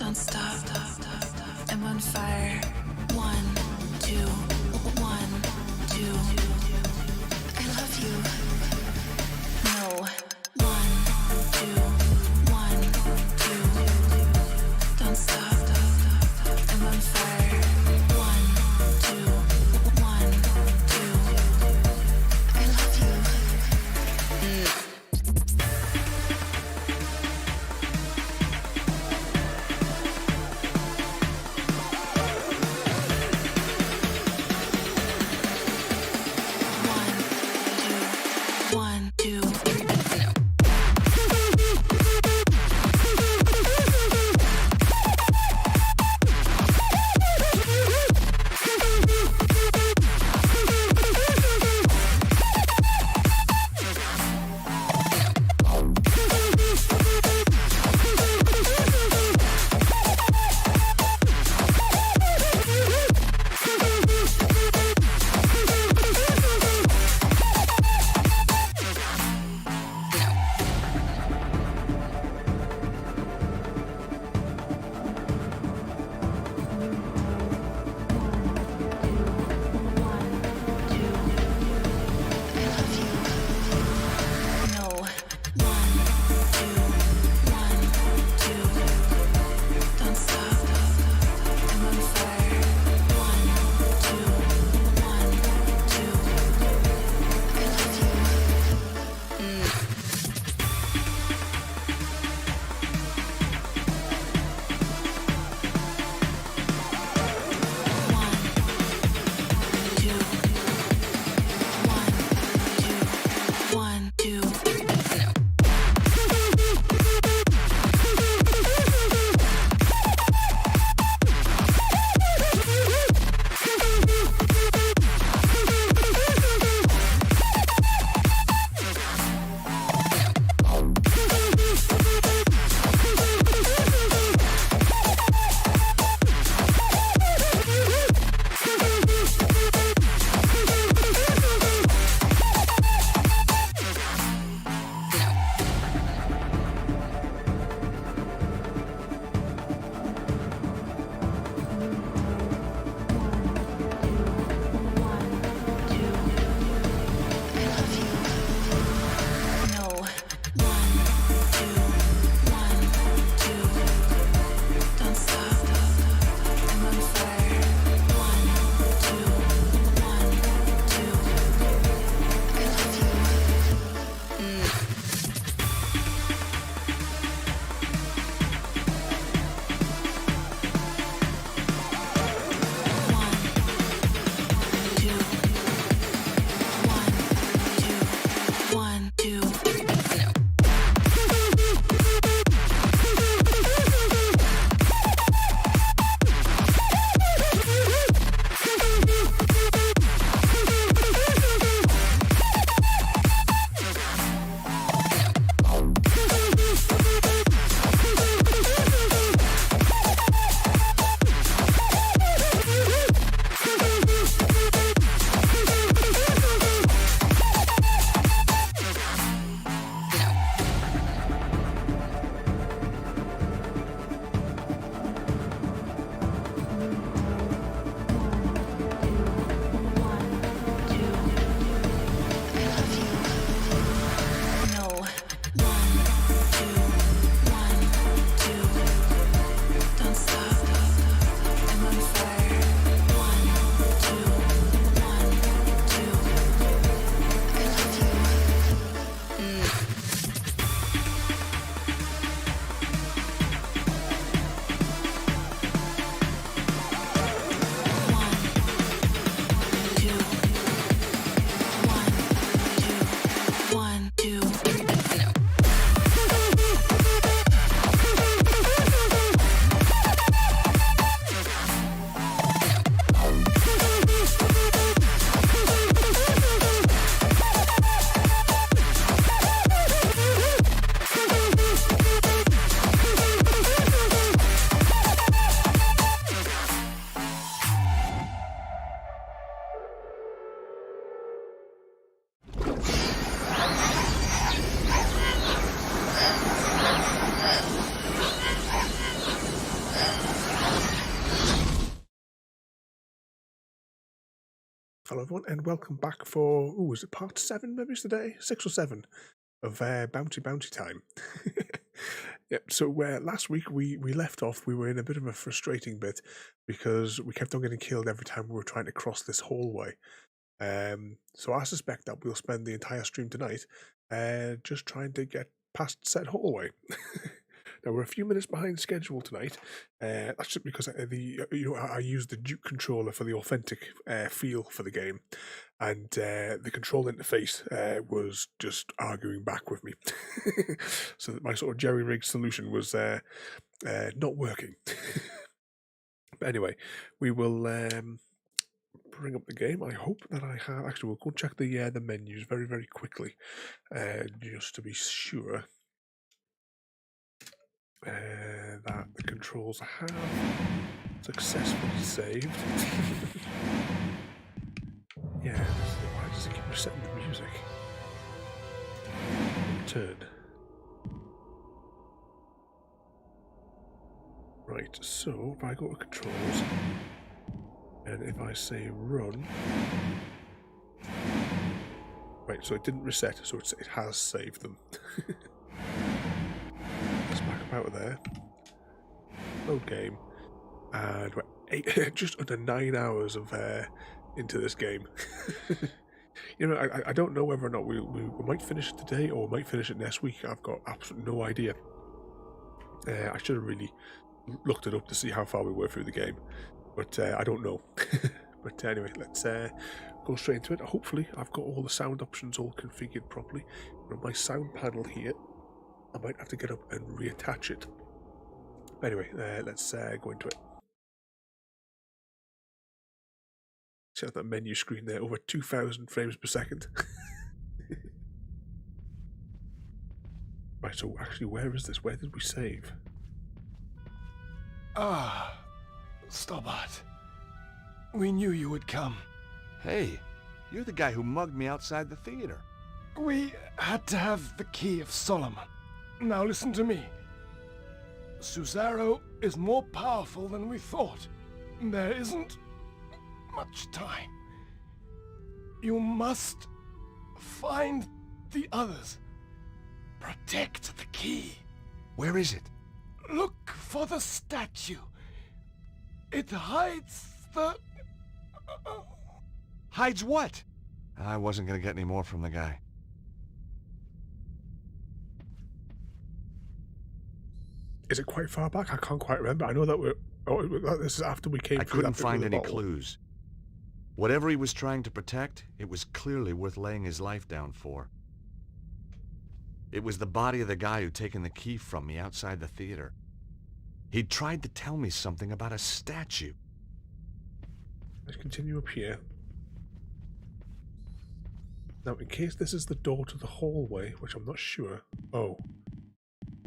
Don't stop. I'm on fire. 1, 2, 1, 2. I love you. No. 1, 2, 1, 2. Don't stop. I'm on fire. 1, 2, 1, 2. I love you. Hello everyone, and welcome back for, is it part 7 maybe today? 6 or 7 of Bounty Time. Yep, so last week we left off, we were in a bit of a frustrating bit because we kept on getting killed every time we were trying to cross this hallway. So I suspect that we'll spend the entire stream tonight just trying to get past said hallway. Now we're a few minutes behind schedule tonight. That's just because I used the Duke controller for the authentic feel for the game, and the control interface was just arguing back with me. So that my sort of jerry-rigged solution was not working. But anyway, we will bring up the game. I hope that I have. Actually, we'll go check the menus very, very quickly, just to be sure that the controls have successfully saved. Yeah, why does it keep resetting the music? Turn. Right, so if I go to controls, and if I say run, right, so it didn't reset, so it has saved them. Let's back up out of there. Load game, and we're just under 9 hours of into this game. I don't know whether or not we might finish it today or we might finish it next week. I've got absolutely no idea. I should have really looked it up to see how far we were through the game, but I don't know. But anyway, let's go straight into it. Hopefully I've got all the sound options all configured properly. On my sound panel here, I might have to get up and reattach it. But anyway, let's go into it. See that menu screen there, over 2,000 frames per second. Right, so actually, where is this? Where did we save? Ah, Stobart. We knew you would come. Hey, you're the guy who mugged me outside the theater. We had to have the key of Solomon. Now listen to me. Susaro is more powerful than we thought. There isn't much time. You must find the others. Protect the key. Where is it? Look for the statue. It hides the... Hides what? I wasn't gonna get any more from the guy. Is it quite far back? I can't quite remember. I know that this is after we came I through. couldn't find any bottle. clues. Whatever he was trying to protect, it was clearly worth laying his life down for. It was the body of the guy who'd taken the key from me outside the theater. He'd tried to tell me something about a statue. Let's continue up here. Now, in case this is the door to the hallway, which I'm not sure. Oh.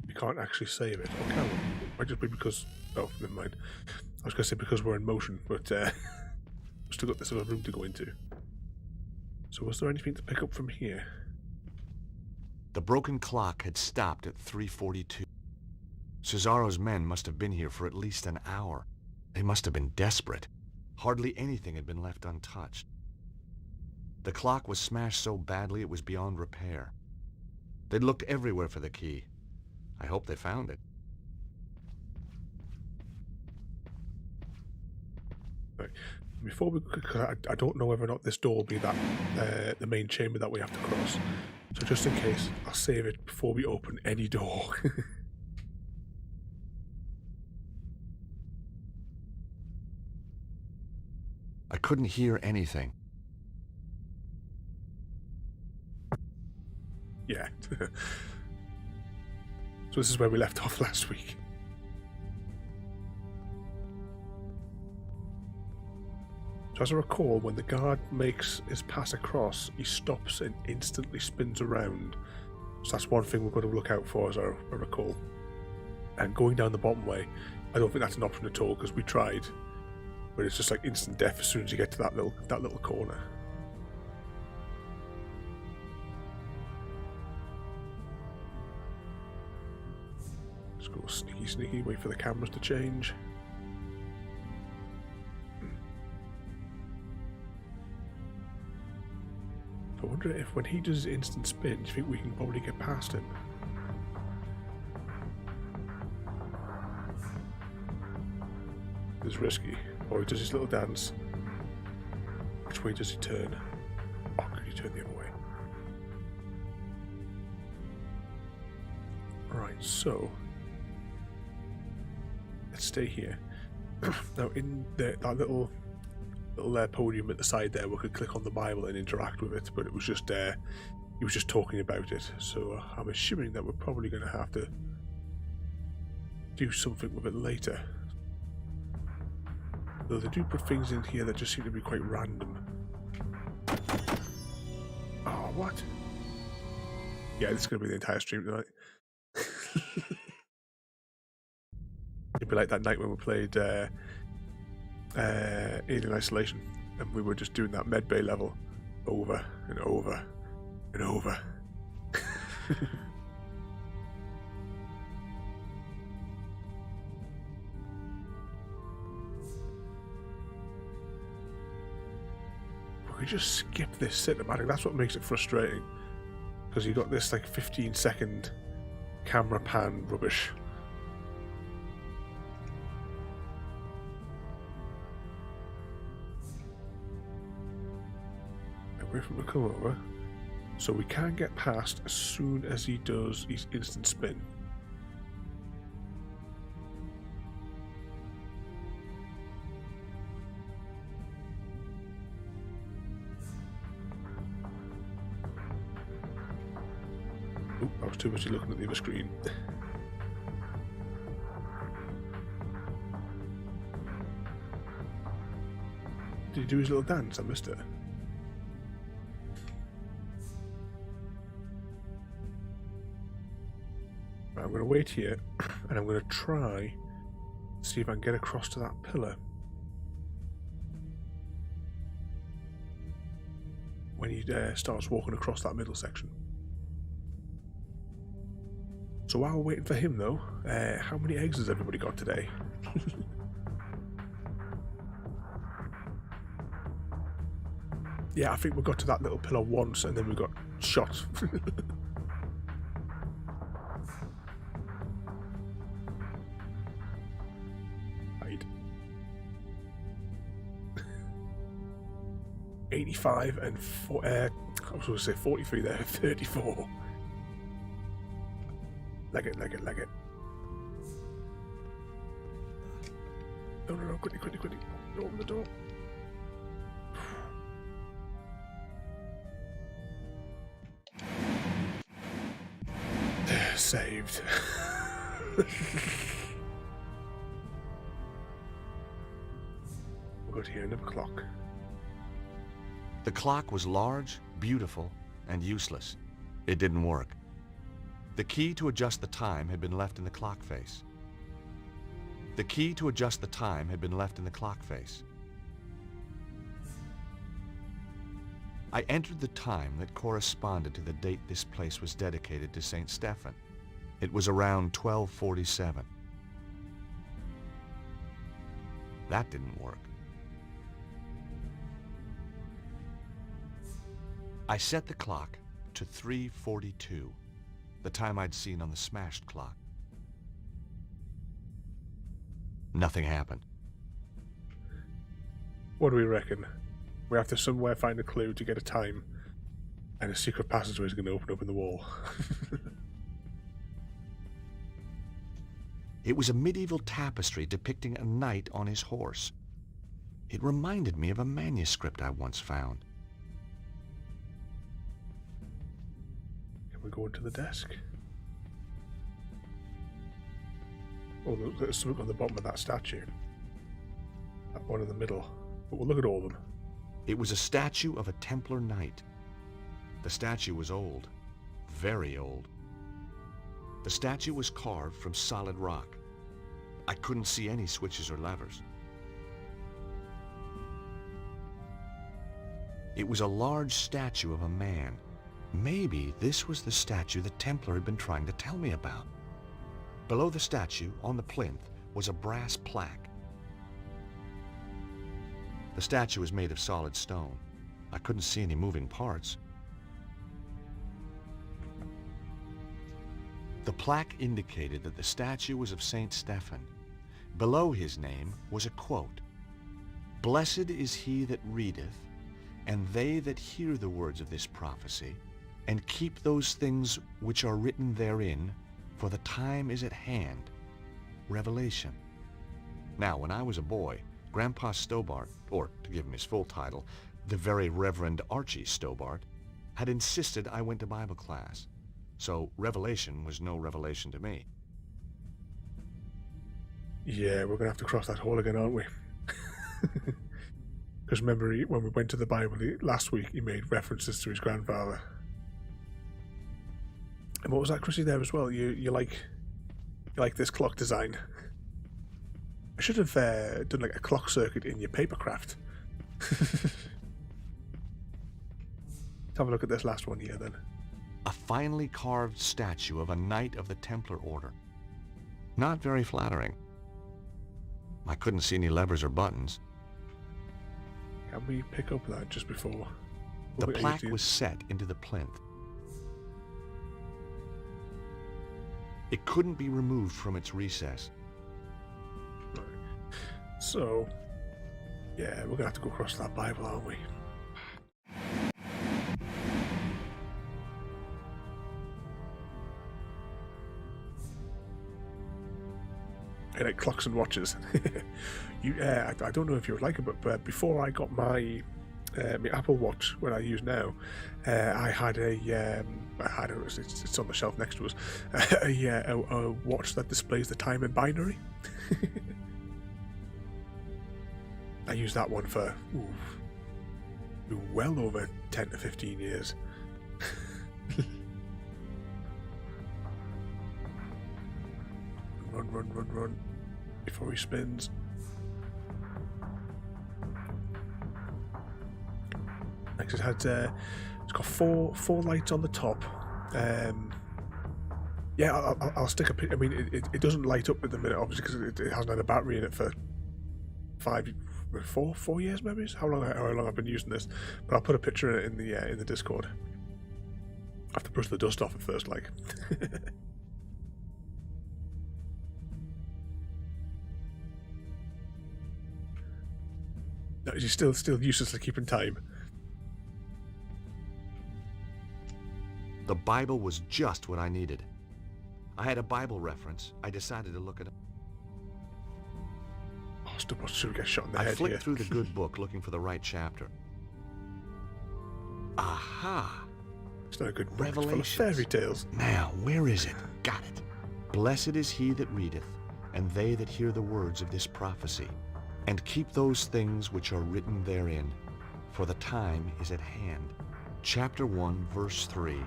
We can't actually save it. Or can we? It might just be because... Oh, never mind. I was going to say because we're in motion, but we've still got this other room to go into. So was there anything to pick up from here? The broken clock had stopped at 3:42. Cesaro's men must have been here for at least an hour. They must have been desperate. Hardly anything had been left untouched. The clock was smashed so badly it was beyond repair. They'd looked everywhere for the key. I hope they found it. Right. Before we... Because I don't know whether or not this door will be that the main chamber that we have to cross. So just in case, I'll save it before we open any door. I couldn't hear anything. Yeah. So this is where we left off last week. So as I recall, when the guard makes his pass across, he stops and instantly spins around. So that's one thing we've got to look out for, as I recall. And going down the bottom way, I don't think that's an option at all, because we tried. But it's just like instant death as soon as you get to that little corner. Let's go sneaky, wait for the cameras to change. wonder if when he does his instant spin, do you think we can probably get past him? It's risky. Oh, he does his little dance. Which way does he turn? Oh, could he turn the other way? Right, so let's stay here. Now, in that little podium at the side there, we could click on the Bible and interact with it, but it was just he was just talking about it. So I'm assuming that we're probably going to have to do something with it later. Though they do put things in here that just seem to be quite random. Oh, what? Yeah, this is going to be the entire stream tonight. It'd be like that night when we played Alien Isolation, and we were just doing that medbay level over and over and over. We just skip this cinematic. That's what makes it frustrating, because you got this like 15-second camera pan rubbish. Wait for him to come over, so we can get past as soon as he does his instant spin. Oh, I was too busy looking at the other screen. Did he do his little dance? I missed it. I'm going to wait here, and I'm going to try to see if I can get across to that pillar when he starts walking across that middle section. So while we're waiting for him, though, how many eggs has everybody got today? Yeah, I think we got to that little pillar once, and then we got shot. Hide. 85 and I was going to say 43 there, 34. Leg it. No, quickly. Open the door. Saved. We'll go to here, another clock. The clock was large, beautiful, and useless. It didn't work. The key to adjust the time had been left in the clock face. I entered the time that corresponded to the date this place was dedicated to St. Stephen. It was around 1247. That didn't work. I set the clock to 3:42, the time I'd seen on the smashed clock. Nothing happened. What do we reckon? We have to somewhere find a clue to get a time, and a secret passageway is going to open up in the wall. It was a medieval tapestry depicting a knight on his horse. It reminded me of a manuscript I once found. Can we go into the desk? Oh, there's something on the bottom of that statue. That one in the middle. But we'll look at all of them. It was a statue of a Templar knight. The statue was old, very old. The statue was carved from solid rock. I couldn't see any switches or levers. It was a large statue of a man. Maybe this was the statue the Templar had been trying to tell me about. Below the statue, on the plinth, was a brass plaque. The statue was made of solid stone. I couldn't see any moving parts. The plaque indicated that the statue was of Saint Stephen. Below his name was a quote, "Blessed is he that readeth, and they that hear the words of this prophecy, and keep those things which are written therein, for the time is at hand." Revelation. Now, when I was a boy, Grandpa Stobart, or to give him his full title, the Very Reverend Archie Stobart, had insisted I went to Bible class. So Revelation was no revelation to me. Yeah, we're going to have to cross that hole again, aren't we? Because remember, when we went to the Bible last week, he made references to his grandfather. And what was that, Chrissy, there as well? You like this clock design? I should have done like a clock circuit in your papercraft. Let's have a look at this last one here then. A finely carved statue of a knight of the Templar Order. Not very flattering. I couldn't see any levers or buttons. Can we pick up that just before? The plaque was set into the plinth. It couldn't be removed from its recess. Right. So, yeah, we're going to have to go across that Bible, aren't we? I like clocks and watches. I don't know if you would like it, but before I got my Apple Watch, what I use now, I had it's on the shelf next to us, a watch that displays the time in binary. I used that one for well over 10 to 15 years. Run before he spins. Next, it's got four lights on the top. Yeah, I'll stick a picture. I mean, it doesn't light up at the minute, obviously, because it hasn't had a battery in it for 4 years, maybe. How long I've been using this? But I'll put a picture in the Discord. I have to brush the dust off at first, like. No, is he still useless at keeping time? The Bible was just what I needed. I had a Bible reference. I decided to look it up. Oh, Stubborn should get shot in the I head flicked here. through the good book looking for the right chapter. Aha! It's not a good book. It's full of Revelations. fairy tales. Now, where is it? Got it. Blessed is he that readeth, and they that hear the words of this prophecy, and keep those things which are written therein, for the time is at hand. Chapter 1, verse 3.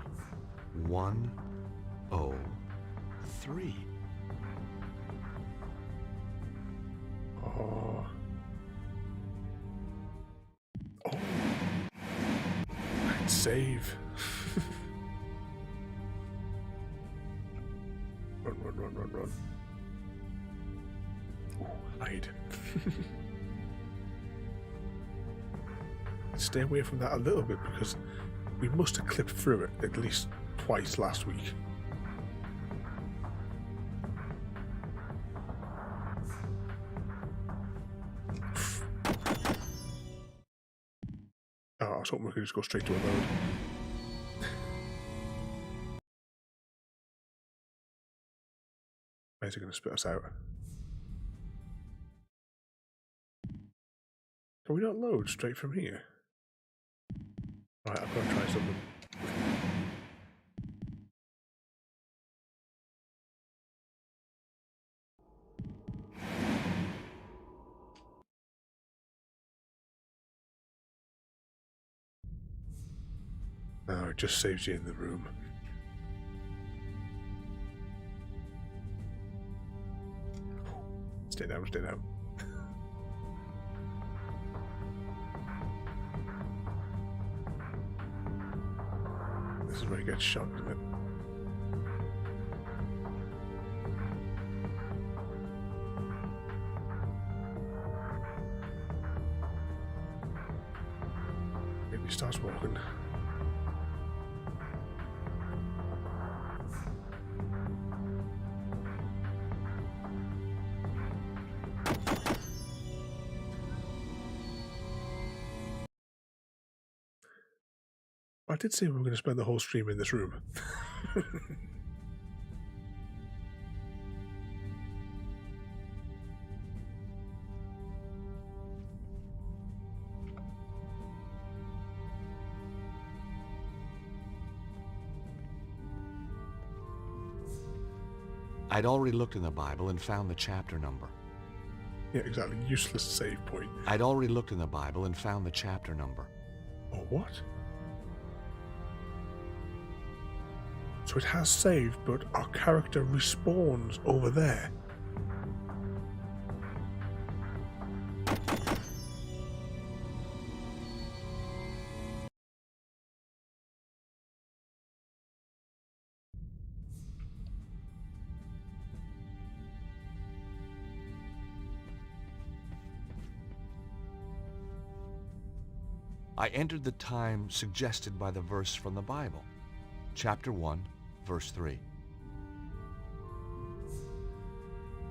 103. Oh. I'd save. Run. Ooh, hide. Stay away from that a little bit, because we must have clipped through it at least twice last week. Oh, I was hoping we could just go straight to a road. Where's it going to spit us out? Can we not load straight from here? Right, I've got to try something. No, it just saves you in the room. Stay down. This is where he gets shot, isn't it? Maybe he starts walking. I did say we were going to spend the whole stream in this room. I'd already looked in the Bible and found the chapter number. Yeah, exactly. Useless save point. I'd already looked in the Bible and found the chapter number. Oh, what? So it has saved, but our character respawns over there. I entered the time suggested by the verse from the Bible. Chapter 1, verse 3.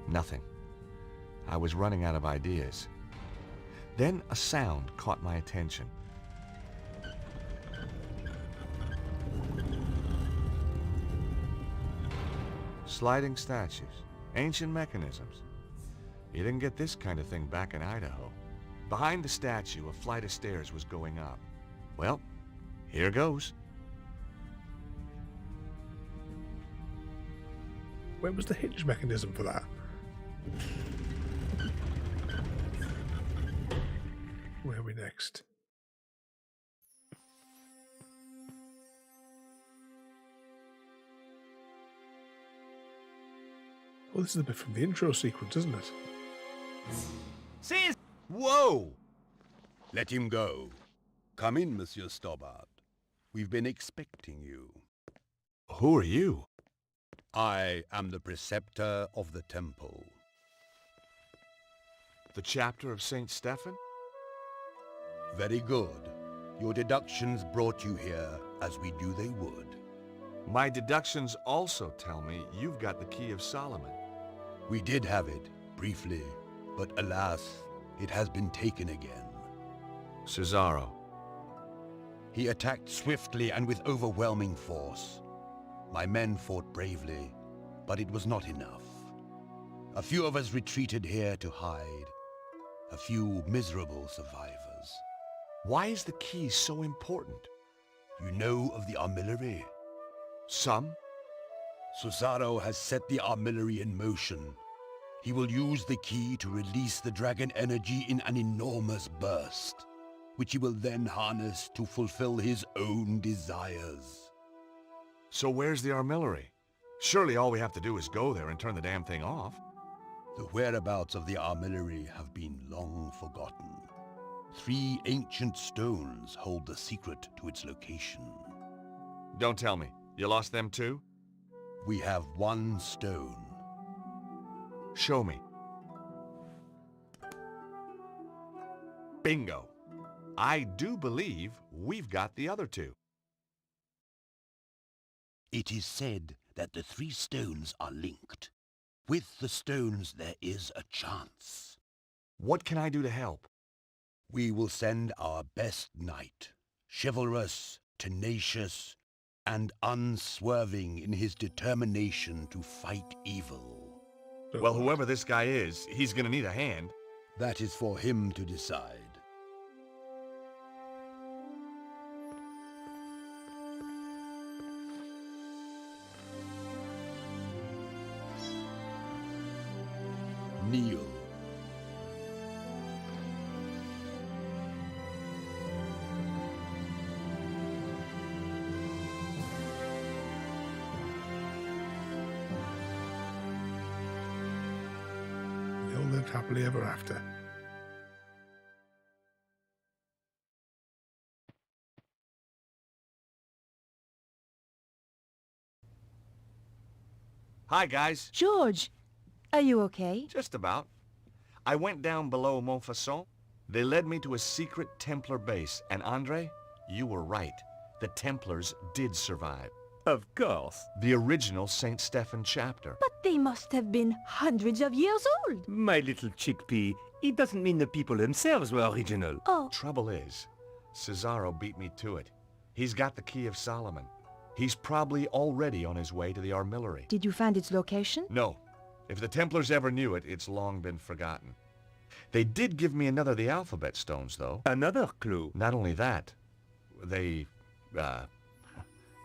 Nothing. I was running out of ideas. Then a sound caught my attention. Sliding statues, ancient mechanisms. You didn't get this kind of thing back in Idaho. Behind the statue, a flight of stairs was going up. Well, here goes. Where was the hinge mechanism for that? Where are we next? Well, this is a bit from the intro sequence, isn't it? Whoa! Let him go. Come in, Monsieur Stobbart. We've been expecting you. Who are you? I am the preceptor of the temple. The chapter of St. Stephen? Very good. Your deductions brought you here, as we knew they would. My deductions also tell me you've got the key of Solomon. We did have it, briefly, but alas, it has been taken again. Cesaro. He attacked swiftly and with overwhelming force. My men fought bravely, but it was not enough. A few of us retreated here to hide. A few miserable survivors. Why is the key so important? You know of the armillary? Some? Cesaro has set the armillary in motion. He will use the key to release the dragon energy in an enormous burst, which he will then harness to fulfill his own desires. So where's the armillary? Surely all we have to do is go there and turn the damn thing off. The whereabouts of the armillary have been long forgotten. 3 ancient stones hold the secret to its location. Don't tell me. You lost them too? We have 1 stone. Show me. Bingo. I do believe we've got the other 2. It is said that the 3 stones are linked. With the stones there is a chance. What can I do to help? We will send our best knight, chivalrous, tenacious, and unswerving in his determination to fight evil. Well, whoever this guy is, he's gonna need a hand. That is for him to decide. Kneel. They all lived happily ever after. Hi, guys. George, are you okay? Just about. I went down below Montfaucon. They led me to a secret Templar base, and Andre, you were right. The Templars did survive. Of course. The original St. Stephen chapter. But they must have been hundreds of years old. My little chickpea, it doesn't mean the people themselves were original. Oh, Trouble is, Cesaro beat me to it. He's got the Key of Solomon. He's probably already on his way to the armillary. Did you find its location? No. If the Templars ever knew it, it's long been forgotten. They did give me another of the alphabet stones, though. Another clue. Not only that, they,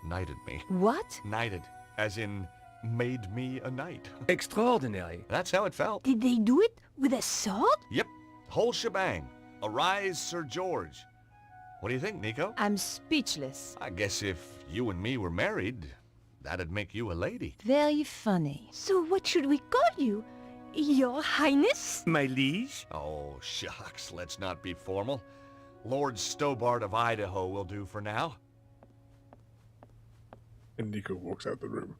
knighted me. What? Knighted, as in made me a knight. Extraordinary. That's how it felt. Did they do it with a sword? Yep, whole shebang. Arise, Sir George. What do you think, Nico? I'm speechless. I guess if you and me were married, that'd make you a lady. Very funny. So what should we call you? Your Highness? My liege? Oh, shucks, let's not be formal. Lord Stobart of Idaho will do for now. And Nico walks out the room.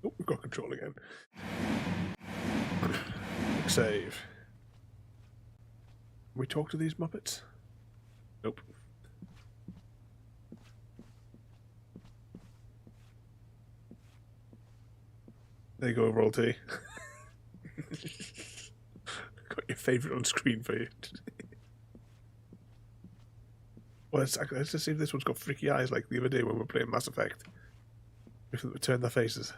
Oh, we've got control again. Save. Can we talk to these Muppets? Nope. There you go, Royalty. Got your favourite on screen for you. Well, let's just see if this one's got freaky eyes like the other day when we were playing Mass Effect. If they turn their faces.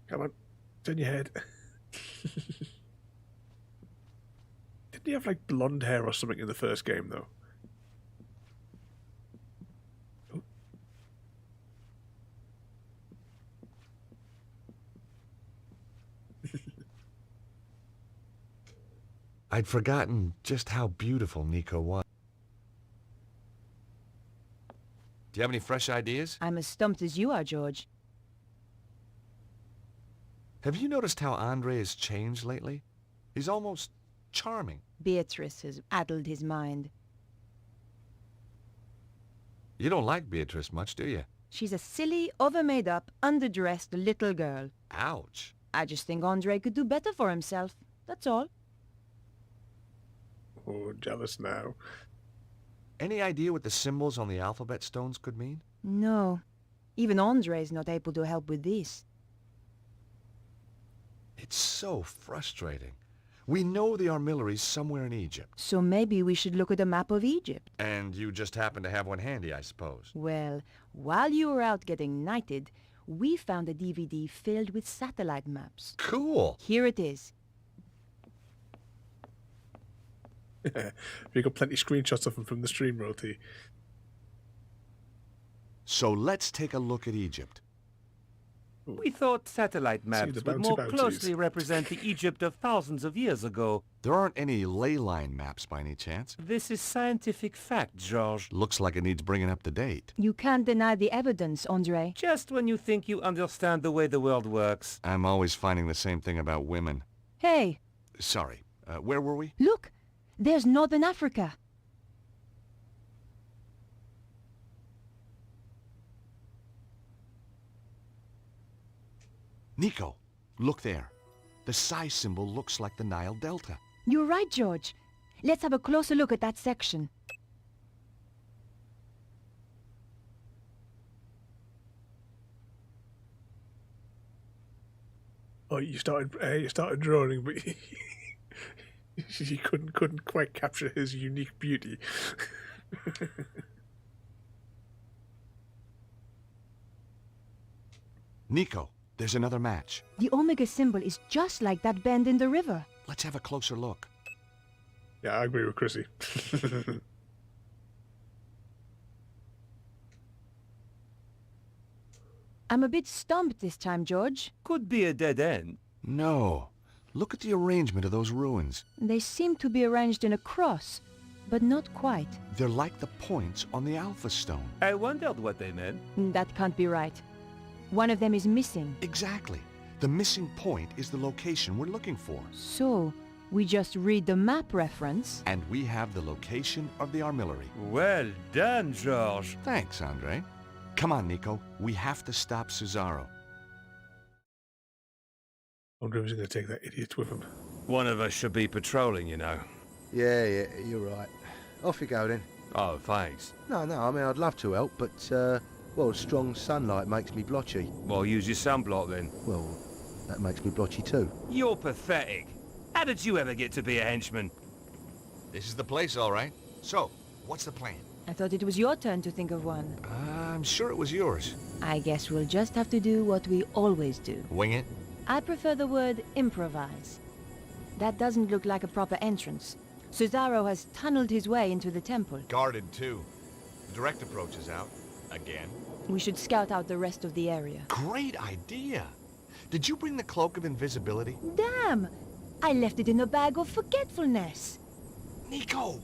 Come on, turn your head. Didn't he have like blonde hair or something in the first game though? Oh. I'd forgotten just how beautiful Nico was. Do you have any fresh ideas? I'm as stumped as you are, George. Have you noticed how Andre has changed lately? He's almost charming. Beatrice has addled his mind. You don't like Beatrice much, do you? She's a silly, over-made-up, underdressed little girl. Ouch. I just think Andre could do better for himself. That's all. Oh, jealous now. Any idea what the symbols on the alphabet stones could mean? No. Even Andre's not able to help with this. It's so frustrating. We know the armillary's somewhere in Egypt. So maybe we should look at a map of Egypt. And you just happen to have one handy, I suppose. Well, while you were out getting knighted, we found a DVD filled with satellite maps. Cool. Here it is. We got plenty of screenshots of them from the stream, Royalty. So let's take a look at Egypt. We thought satellite maps the would bouncy more bounties. closely represent the Egypt of thousands of years ago. There aren't any ley line maps by any chance. This is scientific fact, George. Looks like it needs bringing up to date. You can't deny the evidence, Andre. Just when you think you understand the way the world works. I'm always finding the same thing about women. Hey, Sorry, where were we? look! There's Northern Africa. Nico, look there. The psi symbol looks like the Nile Delta. You're right, George. Let's have a closer look at that section. Oh, you started drawing, but you couldn't quite capture his unique beauty. Nico, there's another match. The Omega symbol is just like that bend in the river. Let's have a closer look. Yeah, I agree with Chrissy. I'm a bit stumped this time, George. Could be a dead end. No. Look at the arrangement of those ruins. They seem to be arranged in a cross, but not quite. They're like the points on the Alpha Stone. I wondered what they meant. That can't be right. One of them is missing. Exactly. The missing point is the location we're looking for. So, we just read the map reference. And we have the location of the armillary. Well done, George. Thanks, Andre. Come on, Nico. We have to stop Cesaro. I wonder if he's going to take that idiot with him. One of us should be patrolling, you know. Yeah, you're right. Off you go then. Oh, thanks. No, I mean, I'd love to help, but, well, strong sunlight makes me blotchy. Well, use your sunblock then. Well, that makes me blotchy too. You're pathetic. How did you ever get to be a henchman? This is the place, all right. So, what's the plan? I thought it was your turn to think of one. I'm sure it was yours. I guess we'll just have to do what we always do. Wing it? I prefer the word improvise. That doesn't look like a proper entrance. Cesaro has tunneled his way into the temple. Guarded, too. The direct approach is out. Again. We should scout out the rest of the area. Great idea! Did you bring the cloak of invisibility? Damn! I left it in a bag of forgetfulness. Nico!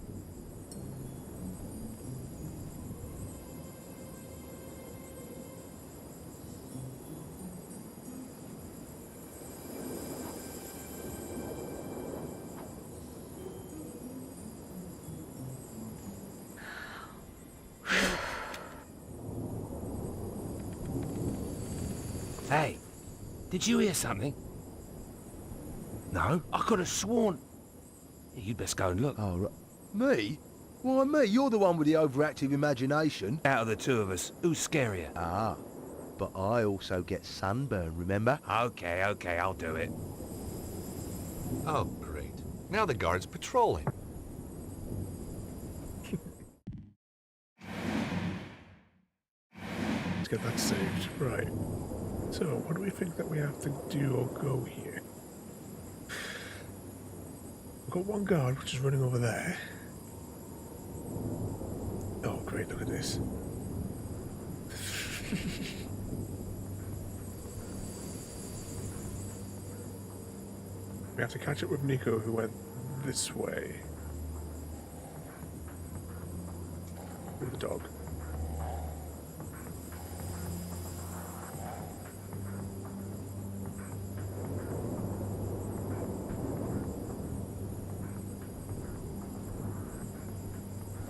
Hey, did you hear something? No? I could have sworn... You'd best go and look. Oh, right. Me? Why me? You're the one with the overactive imagination. Out of the two of us, who's scarier? Ah, but I also get sunburn, remember? Okay, I'll do it. Oh, great. Now the guard's patrolling. Let's get that saved. Right. So, what do we think that we have to do or go here? We've got one guard which is running over there. Oh, great, look at this. We have to catch up with Nico, who went this way. With the dog.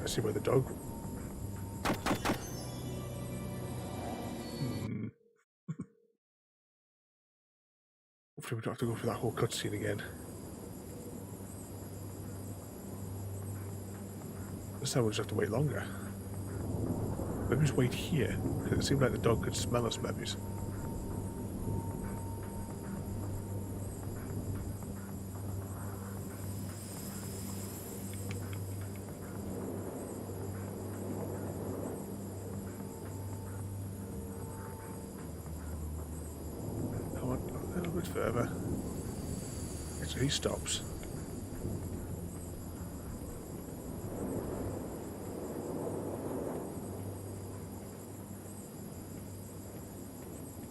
I see where the dog... Hopefully we don't have to go through that whole cutscene again. This time we'll just have to wait longer. Maybe just wait here, because it seemed like the dog could smell us, maybe. Further. Okay, so he stops.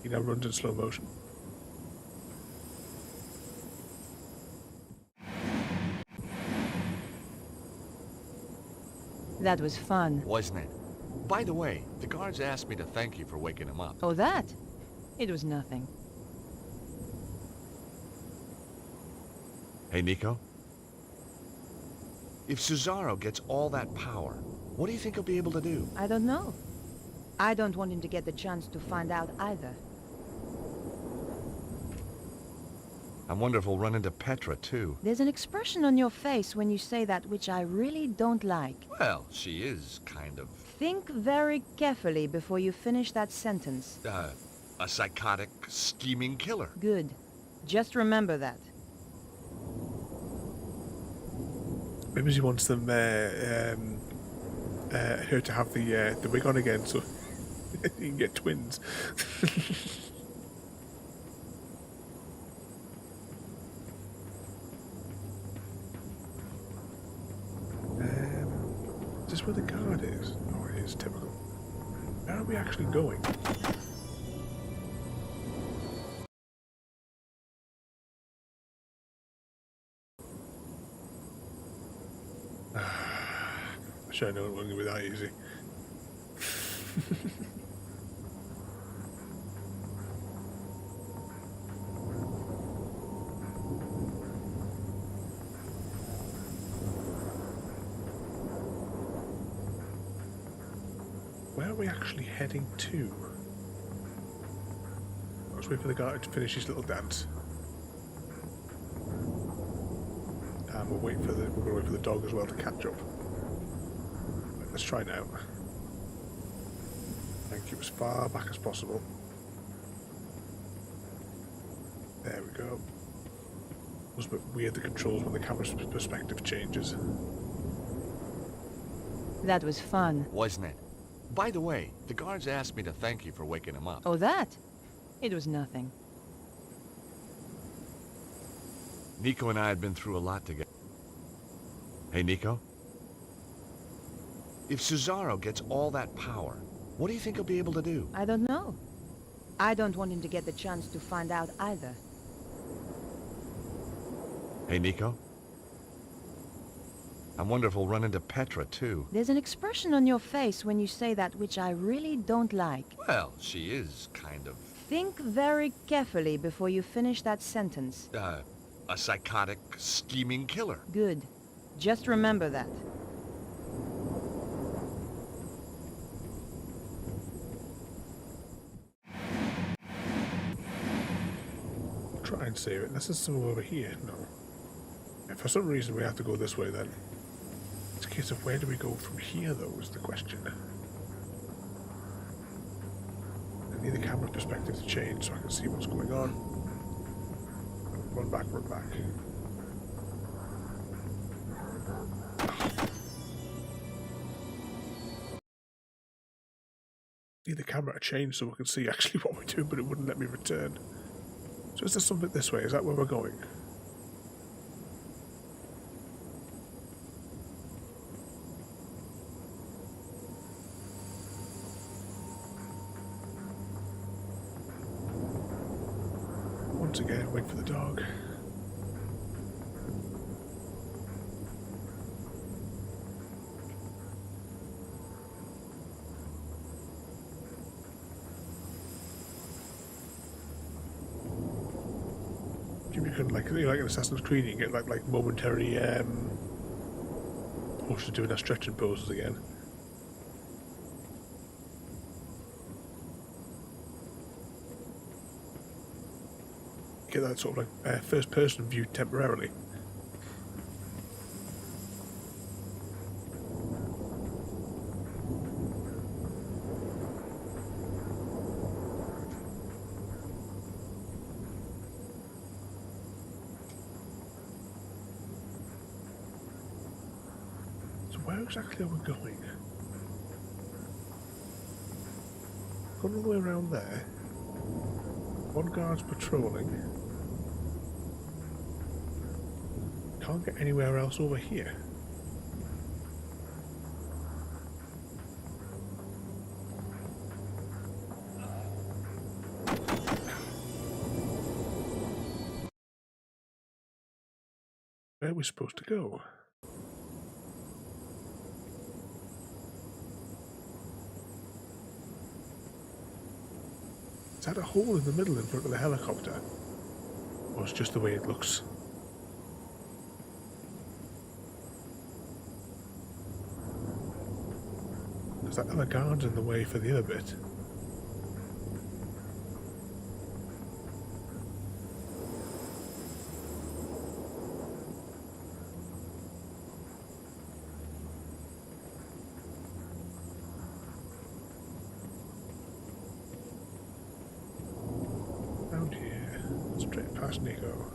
He now runs in slow motion. That was fun. Wasn't it? By the way, the guards asked me to thank you for waking him up. Oh, that? It was nothing. Hey, Nico? If Cesaro gets all that power, what do you think he'll be able to do? I don't know. I don't want him to get the chance to find out either. I wonder if we'll run into Petra, too. There's an expression on your face when you say that which I really don't like. Well, she is kind of... Think very carefully before you finish that sentence. a psychotic, scheming killer. Good. Just remember that. Maybe he wants them her to have the wig on again, so you can get twins. Is this where the guard is? Oh, it is typical. Where are we actually going? I should have known it wasn't going to be that easy. Where are we actually heading to? Let's wait for the guy to finish his little dance. And we're going to wait for the dog as well to catch up. Right, let's try now. Thank you, as far back as possible. There we go. It was a bit weird, the controls when the camera's perspective changes. That was fun. Wasn't it? By the way, the guards asked me to thank you for waking him up. Oh, that? It was nothing. Nico and I had been through a lot together. Hey, Nico? If Cesaro gets all that power, what do you think he'll be able to do? I don't know. I don't want him to get the chance to find out either. Hey, Nico? I wonder if we'll run into Petra, too. There's an expression on your face when you say that which I really don't like. Well, she is kind of, Think very carefully before you finish that sentence. a psychotic, scheming killer. Good. Just remember that. Try and save it. This is somewhere over here. No. Yeah, for some reason we have to go this way then. It's a case of where do we go from here though is the question. I need the camera perspective to change so I can see what's going on. Run back, run back. Need the camera to change so we can see actually what we're doing, but it wouldn't let me return. So is there something this way? Is that where we're going? Once again, wait for the dog. You can like in Assassin's Creed, you get like momentary oh, she's doing her stretching poses again. Get that sort of like first person view temporarily. Where exactly are we going? Gone all the way around there. One guard's patrolling. Can't get anywhere else over here. Where are we supposed to go? Is that a hole in the middle in front of the helicopter? Or it's just the way it looks? There's that other guard's in the way for the other bit. Around here, straight past Nico.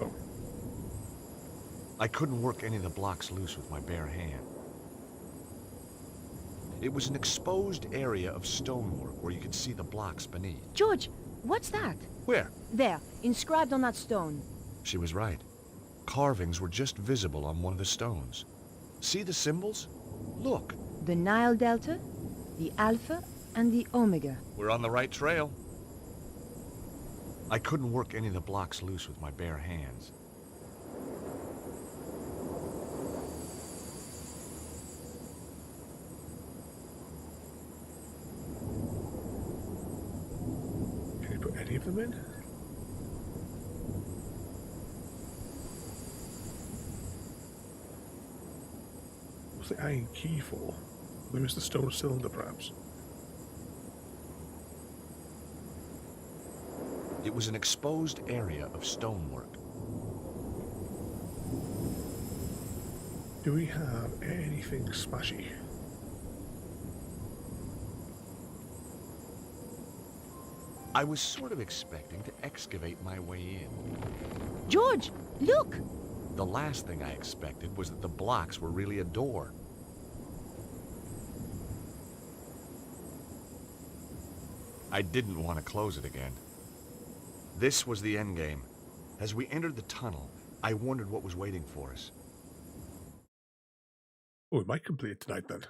Oh. I couldn't work any of the blocks loose with my bare hand. It was an exposed area of stonework where you could see the blocks beneath. George, what's that? Where? There, inscribed on that stone. She was right. Carvings were just visible on one of the stones. See the symbols? Look. The Nile Delta, the Alpha, and the Omega. We're on the right trail. I couldn't work any of the blocks loose with my bare hands. Can you put any of them in? What's the iron key for? Maybe it's the stone cylinder, perhaps. It was an exposed area of stonework. Do we have anything smashy? I was sort of expecting to excavate my way in. George, look! The last thing I expected was that the blocks were really a door. I didn't want to close it again. This was the endgame. As we entered the tunnel, I wondered what was waiting for us. Oh, we might complete it tonight then.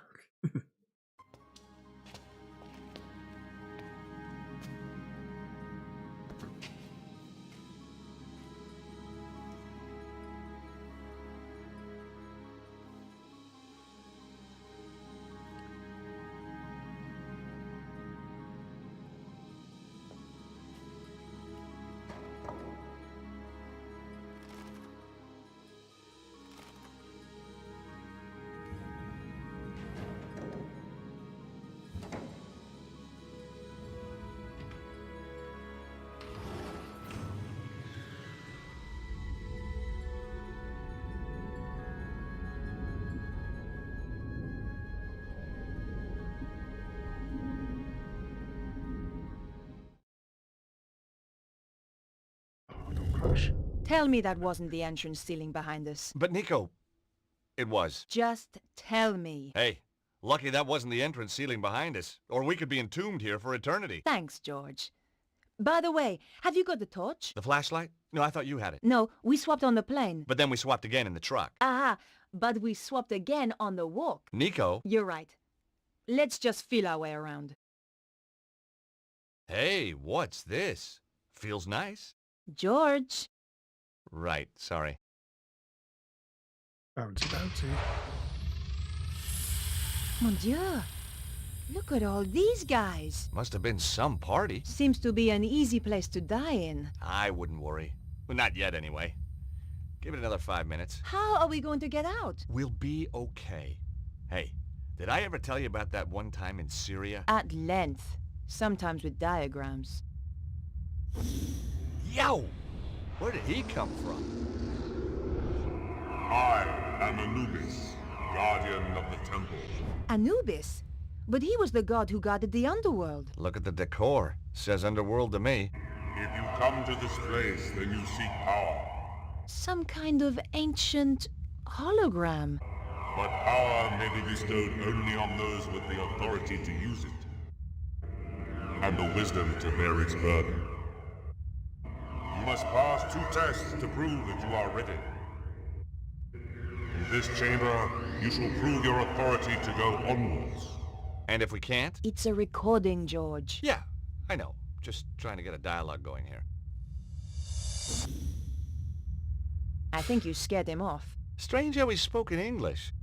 Tell me that wasn't the entrance ceiling behind us. But Nico, it was. Just tell me. Hey, lucky that wasn't the entrance ceiling behind us, or we could be entombed here for eternity. Thanks, George. By the way, have you got the torch? The flashlight? No, I thought you had it. No, we swapped on the plane. But then we swapped again in the truck. Aha, but we swapped again on the walk. Nico? You're right. Let's just feel our way around. Hey, what's this? Feels nice. George. Right, sorry. Bouncy, bouncy. Mon Dieu. Look at all these guys. Must have been some party. Seems to be an easy place to die in. I wouldn't worry. Well, not yet, anyway. Give it another 5 minutes. How are we going to get out? We'll be okay. Hey, did I ever tell you about that one time in Syria? At length. Sometimes with diagrams. Yo! Where did he come from? I am Anubis, guardian of the temple. Anubis? But he was the god who guarded the underworld. Look at the decor. Says underworld to me. If you come to this place, then you seek power. Some kind of ancient hologram. But power may be bestowed only on those with the authority to use it, and the wisdom to bear its burden. You must pass 2 tests to prove that you are ready. In this chamber, you shall prove your authority to go onwards. And if we can't? It's a recording, George. Yeah, I know. Just trying to get a dialogue going here. I think you scared him off. Strange how he spoke in English.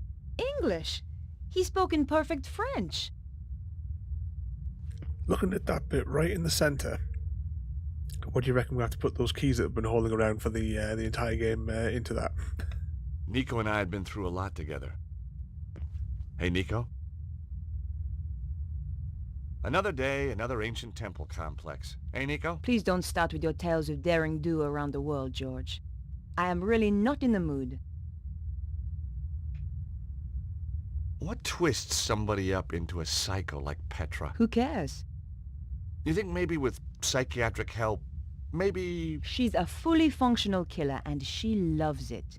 English? He spoke in perfect French. Looking at that bit right in the centre, what do you reckon we have to put those keys that have been holding around for the entire game into that? Nico and I had been through a lot together. Hey, Nico? Another day, another ancient temple complex. Hey, Nico? Please don't start with your tales of daring do around the world, George. I am really not in the mood. What twists somebody up into a psycho like Petra? Who cares? You think maybe with psychiatric help, maybe... She's a fully functional killer, and she loves it.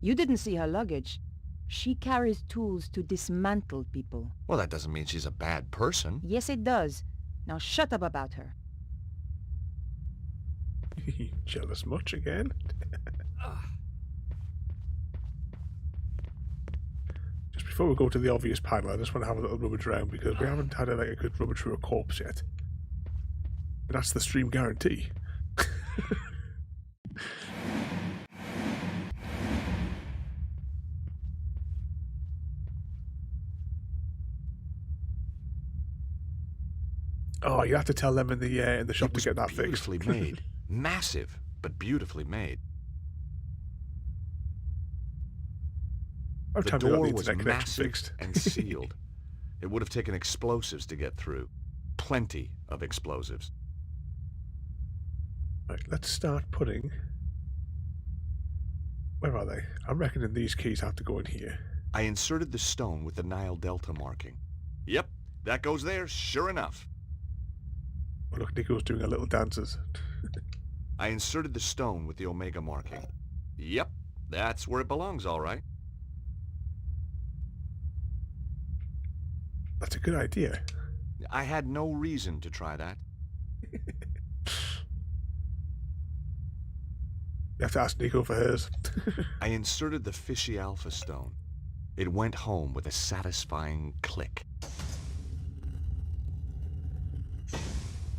You didn't see her luggage. She carries tools to dismantle people. Well, that doesn't mean she's a bad person. Yes, it does. Now shut up about her. Jealous much again? Just before we go to the obvious panel, I just want to have a little rummage around because we haven't had a good rummage through a corpse yet. But that's the stream guarantee. Oh, you have to tell them in the shop to get that fixed. Beautifully made. Massive, but beautifully made. The door was massive fixed. and sealed. It would have taken explosives to get through. Plenty of explosives. Right, let's start putting... Where are they? I'm reckoning these keys have to go in here. I inserted the stone with the Nile Delta marking. Yep, that goes there, sure enough. Oh, look, Nico's doing a little dances. I inserted the stone with the Omega marking. Yep, That's where it belongs, all right. That's a good idea. I had no reason to try that. You have to ask Nico for hers. I inserted the fishy alpha stone. It went home with a satisfying click.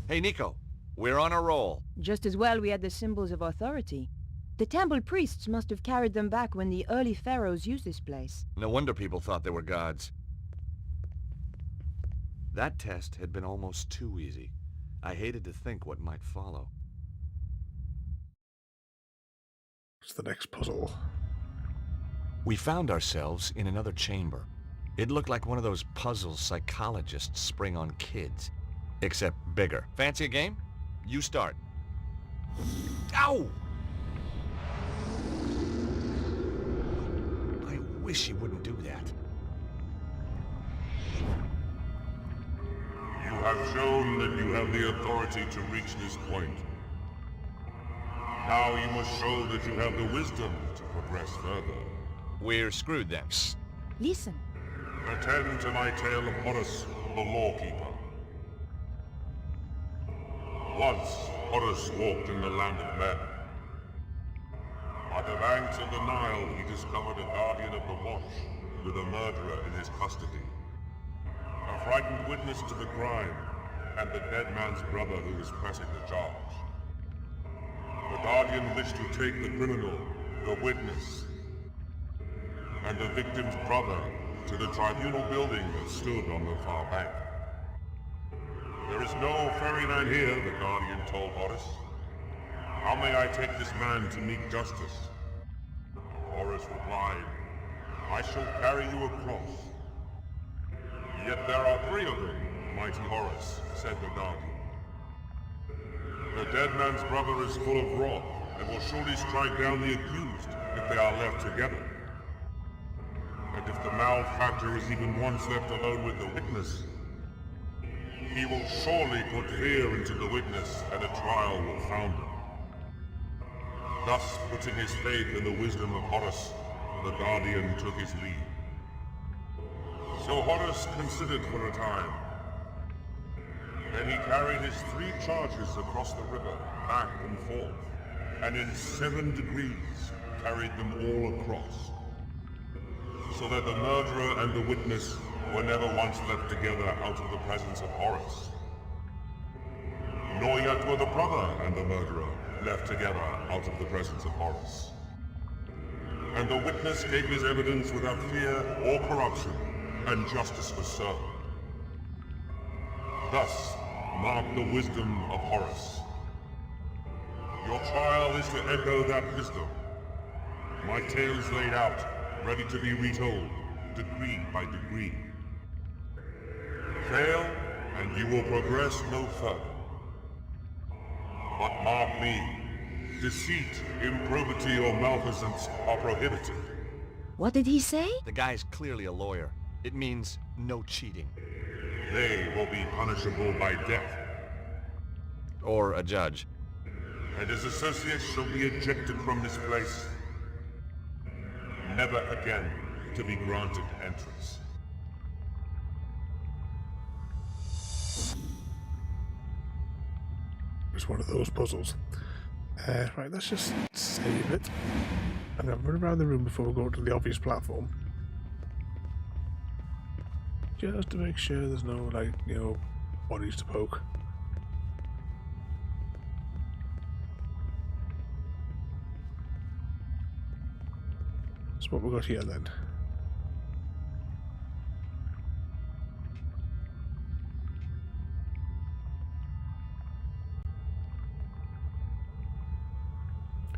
Hey, Nico, we're on a roll. Just as well we had the symbols of authority. The temple priests must have carried them back when the early pharaohs used this place. No wonder people thought they were gods. That test had been almost too easy. I hated to think what might follow. What's the next puzzle? We found ourselves in another chamber. It looked like one of those puzzles psychologists spring on kids. Except bigger. Fancy a game? You start. Ow! I wish you wouldn't do that. You have shown that you have the authority to reach this point. Now you must show that you have the wisdom to progress further. We're screwed then. Listen. Attend to my tale of Horus, the lawkeeper. Once, Horus walked in the land of men. By the banks of the Nile, he discovered a guardian of the watch with a murderer in his custody. A frightened witness to the crime, and the dead man's brother who was pressing the charge. The guardian wished to take the criminal, the witness, and the victim's brother to the tribunal building that stood on the far bank. There is no ferryman here, the guardian told Horus. How may I take this man to meet justice? Horus replied, I shall carry you across. Yet there are 3 of them, mighty Horus, said the guardian. The dead man's brother is full of wrath, and will surely strike down the accused if they are left together. And if the malefactor is even once left alone with the witness, he will surely put fear into the witness, and a trial will found him. Thus, putting his faith in the wisdom of Horus, the guardian took his leave. So Horus considered for a time. Then he carried his 3 charges across the river, back and forth, and in 7 degrees carried them all across, so that the murderer and the witness were never once left together out of the presence of Horus. Nor yet were the brother and the murderer left together out of the presence of Horus. And the witness gave his evidence without fear or corruption, and justice was served. Thus, mark the wisdom of Horus. Your trial is to echo that wisdom. My tale is laid out, ready to be retold, degree by degree. Fail, and you will progress no further. But mark me, deceit, improbity, or malfeasance are prohibited. What did he say? The guy's clearly a lawyer. It means no cheating. They will be punishable by death. Or a judge. And his associates shall be ejected from this place, never again to be granted entrance. It's one of those puzzles. Right, let's just save it. I'm going to run around the room before we go to the obvious platform. Just to make sure there's no, like, you know, bodies to poke. So what we got here then?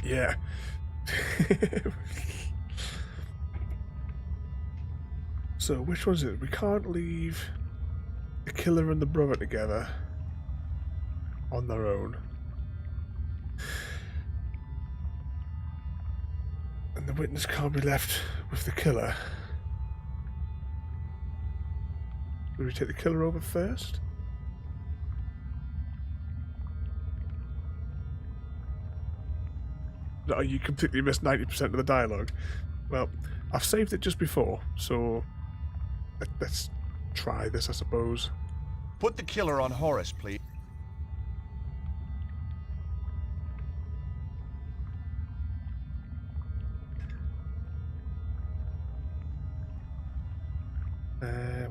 Yeah. So which was it? We can't leave the killer and the brother together on their own. And the witness can't be left with the killer. Will we take the killer over first? No, you completely missed 90% of the dialogue. Well, I've saved it just before, so let's try this, I suppose. Put the killer on Horace, please.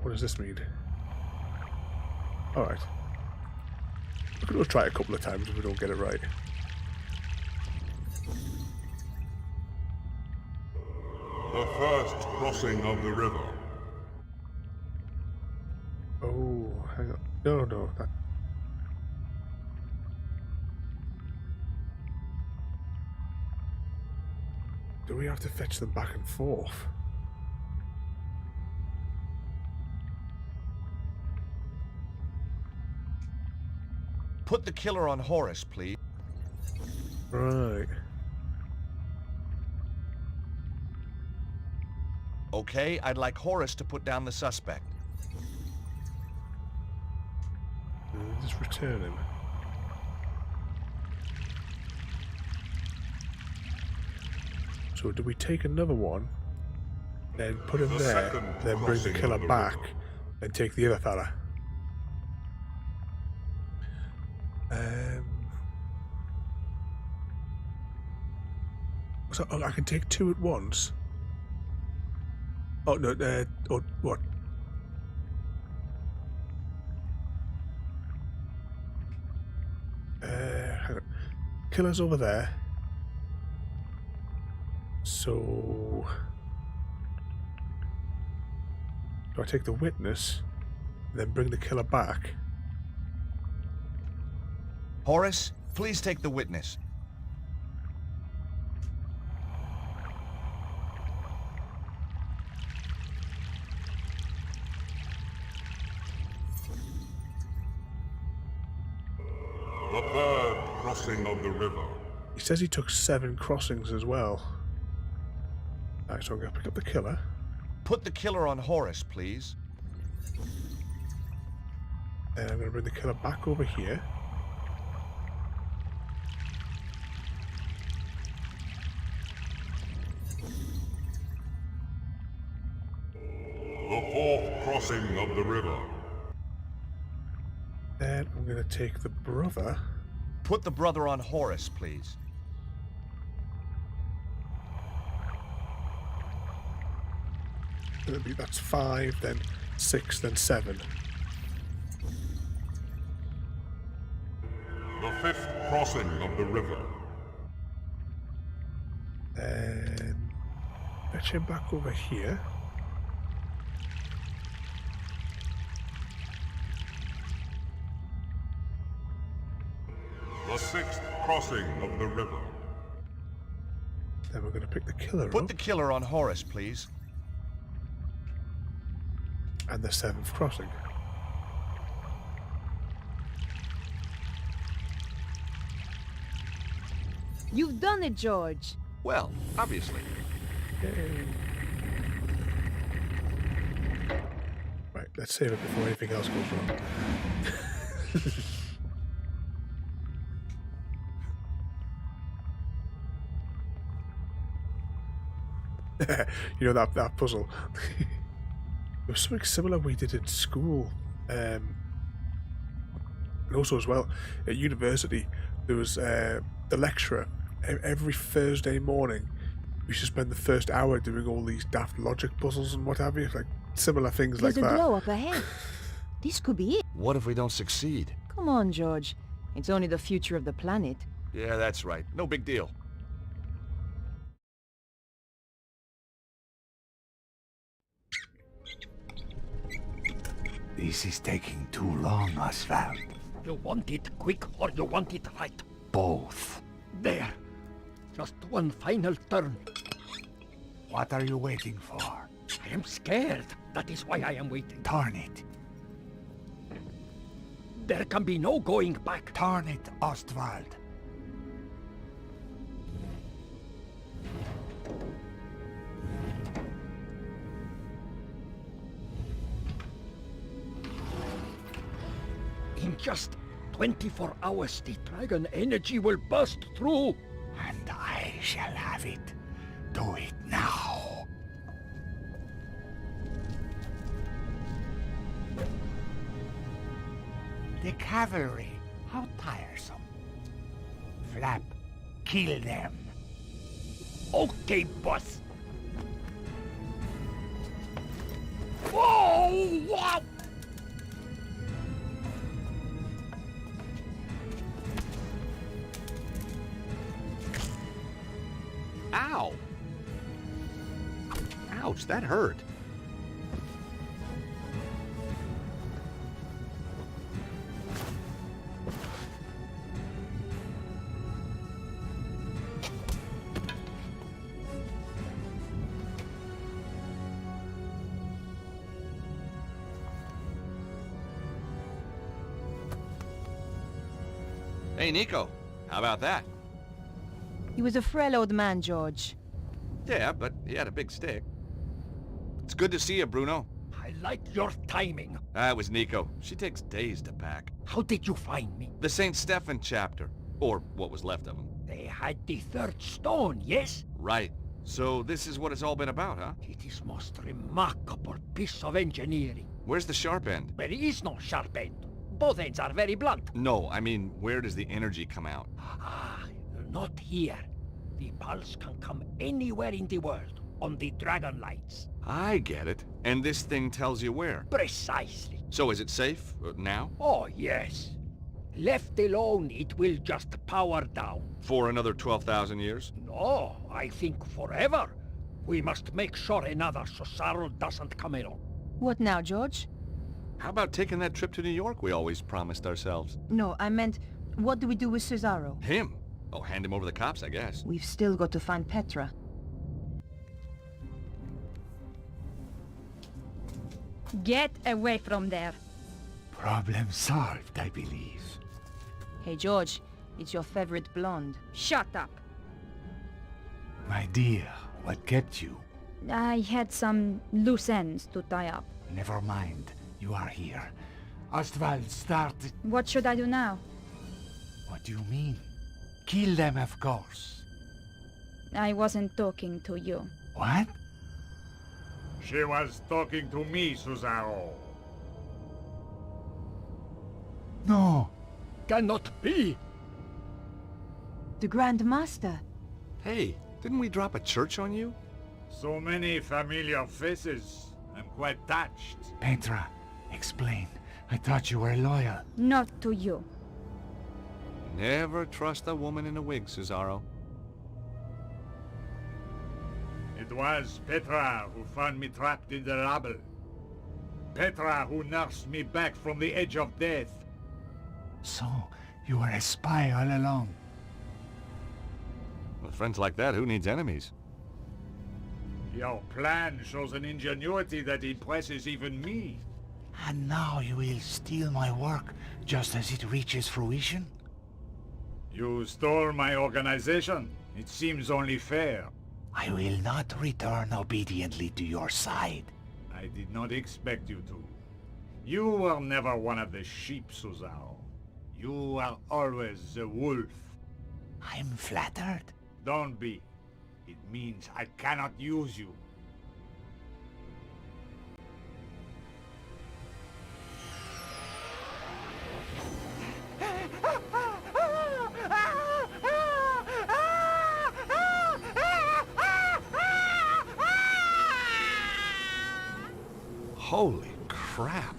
What does this mean? Alright. We'll try it a couple of times if we don't get it right. The first crossing of the river. Oh, hang on. No, that... Do we have to fetch them back and forth? Put the killer on Horace, please. Right. Okay, I'd like Horace to put down the suspect. Just return him. So do we take another one, then put him there, then bring the killer back, and take the other fella? So I can take two at once. Oh no! Or what? Hang on. Killer's over there. So do I take the witness, then bring the killer back? Horace, please take the witness. The third crossing of the river. He says he took 7 crossings as well. Alright, so I'm going to pick up the killer. Put the killer on Horace, please. And I'm going to bring the killer back over here. The fourth crossing of the river. Then I'm going to take the brother. Put the brother on Horace, please. That's 5, then 6, then 7. The fifth crossing of the river. And fetch him back over here. The sixth crossing of the river. Then we're going to pick the killer Put up. the killer on Horace, please. And the 7th crossing. You've done it, George. Well, obviously. Yay. Right, let's save it before anything else goes wrong. You know that puzzle. There was something similar we did in school, and also as well at university. There was the lecturer. Every Thursday morning, we should spend the first hour doing all these daft logic puzzles and what have you, like similar things like There's that. a glow up ahead. This could be it. What if we don't succeed? Come on, George. It's only the future of the planet. Yeah, that's right. No big deal. This is taking too long, Oswald. You want it quick or you want it right? Both. There. Just one final turn. What are you waiting for? I am scared. That is why I am waiting. Turn it. There can be no going back. Turn it, Ostwald. In just 24 hours, the dragon energy will burst through. And I shall have it. Do it now. The cavalry, how tiresome. Flap, kill them. Okay, boss. Whoa! Wow! Ow! Ouch, that hurt. Hey, Nico. How about that? He was a frail old man, George. Yeah, but he had a big stick. It's good to see you, Bruno. I like your timing. That was Nico. She takes days to pack. How did you find me? The St. Stephen chapter. Or what was left of him. They had the third stone, yes? Right. So this is what it's all been about, huh? It is most remarkable piece of engineering. Where's the sharp end? There is no sharp end. Both ends are very blunt. No, I mean, where does the energy come out? Ah, not here. The pulse can come anywhere in the world, on the dragon lights. I get it. And this thing tells you where. Precisely. So is it safe? Now? Oh, yes. Left alone, it will just power down. For another 12,000 years? No, I think forever. We must make sure another Cesaro doesn't come along. What now, George? How about taking that trip to New York we always promised ourselves? No, I meant, what do we do with Cesaro? Him? Oh, hand him over the cops, I guess. We've still got to find Petra. Get away from there. Problem solved, I believe. Hey, George, it's your favorite blonde. Shut up. My dear, what kept you? I had some loose ends to tie up. Never mind. You are here. Ostwald started... What should I do now? What do you mean? Kill them, of course. I wasn't talking to you. What? She was talking to me, Cesaro. No. Cannot be. The Grand Master. Hey, didn't we drop a church on you? So many familiar faces. I'm quite touched. Petra, explain. I thought you were loyal. Not to you. Never trust a woman in a wig, Cesaro. It was Petra who found me trapped in the rubble. Petra who nursed me back from the edge of death. So, you were a spy all along. With friends like that, who needs enemies? Your plan shows an ingenuity that impresses even me. And now you will steal my work just as it reaches fruition? You stole my organization. It seems only fair. I will not return obediently to your side. I did not expect you to. You were never one of the sheep, Cesaro. You were always the wolf. I'm flattered. Don't be. It means I cannot use you. Holy crap.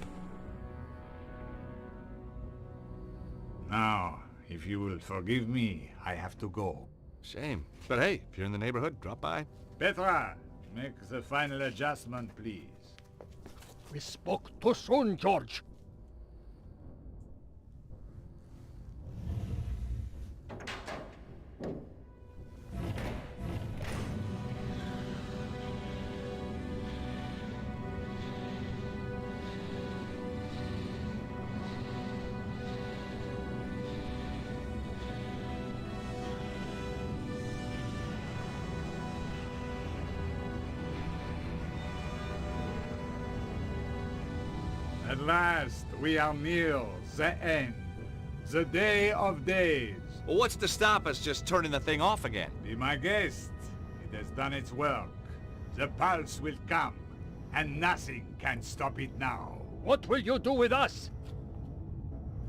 Now, if you will forgive me, I have to go. Shame. But hey, if you're in the neighborhood, drop by. Petra, make the final adjustment, please. We spoke too soon, George. At last, we are near the end. The day of days. Well, what's to stop us just turning the thing off again? Be my guest. It has done its work. The pulse will come, and nothing can stop it now. What will you do with us?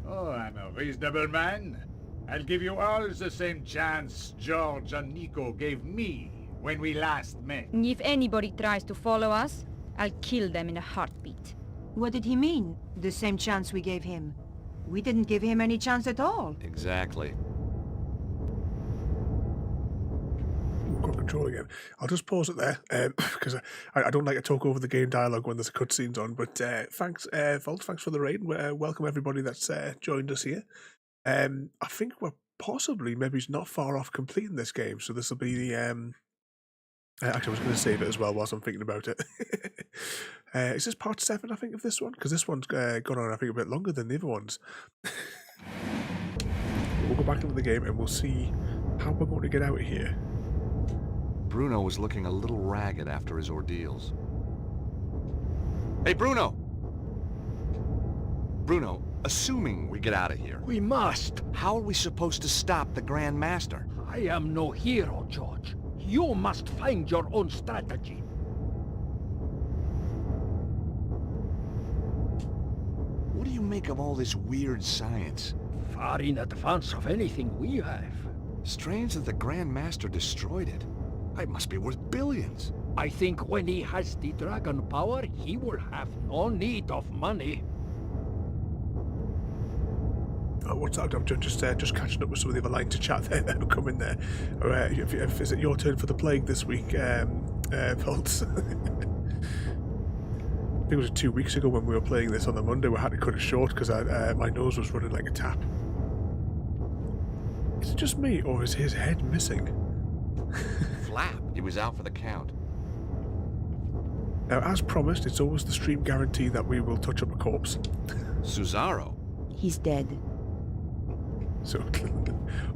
Oh, I'm a reasonable man. I'll give you all the same chance George and Nico gave me when we last met. If anybody tries to follow us, I'll kill them in a heartbeat. What did he mean? The same chance we gave him. We didn't give him any chance at all. Exactly. We've got control again. I'll just pause it there because I don't like to talk over the game dialogue when there's cutscenes on. But thanks, Volt. Thanks for the raid. Welcome everybody that's joined us here. I think we're possibly maybe not far off completing this game. So this will be the actually, I was going to save it as well whilst I'm thinking about it. Is this part 7, I think, of this one? Because this one's gone on, I think, a bit longer than the other ones. We'll go back into the game and we'll see how we're going to get out of here. Bruno was looking a little ragged after his ordeals. Hey, Bruno! Bruno, assuming we get out of here, We must. how are we supposed to stop the Grand Master? I am no hero, George. You must find your own strategy. What do you make of all this weird science? Far in advance of anything we have. Strange that the Grand Master destroyed it. It must be worth billions. I think when he has the dragon power, he will have no need of money. Oh, what's that? I'm just catching up with some of the other lines to chat there that have come in there. Is it your turn for the plague this week, Pulse? I think it was 2 weeks ago when we were playing this on the Monday. We had to cut it short because my nose was running like a tap. Is it just me, or is his head missing? Flap. He was out for the count. Now, as promised, it's always the stream guarantee that we will touch up a corpse. Cesaro? He's dead. So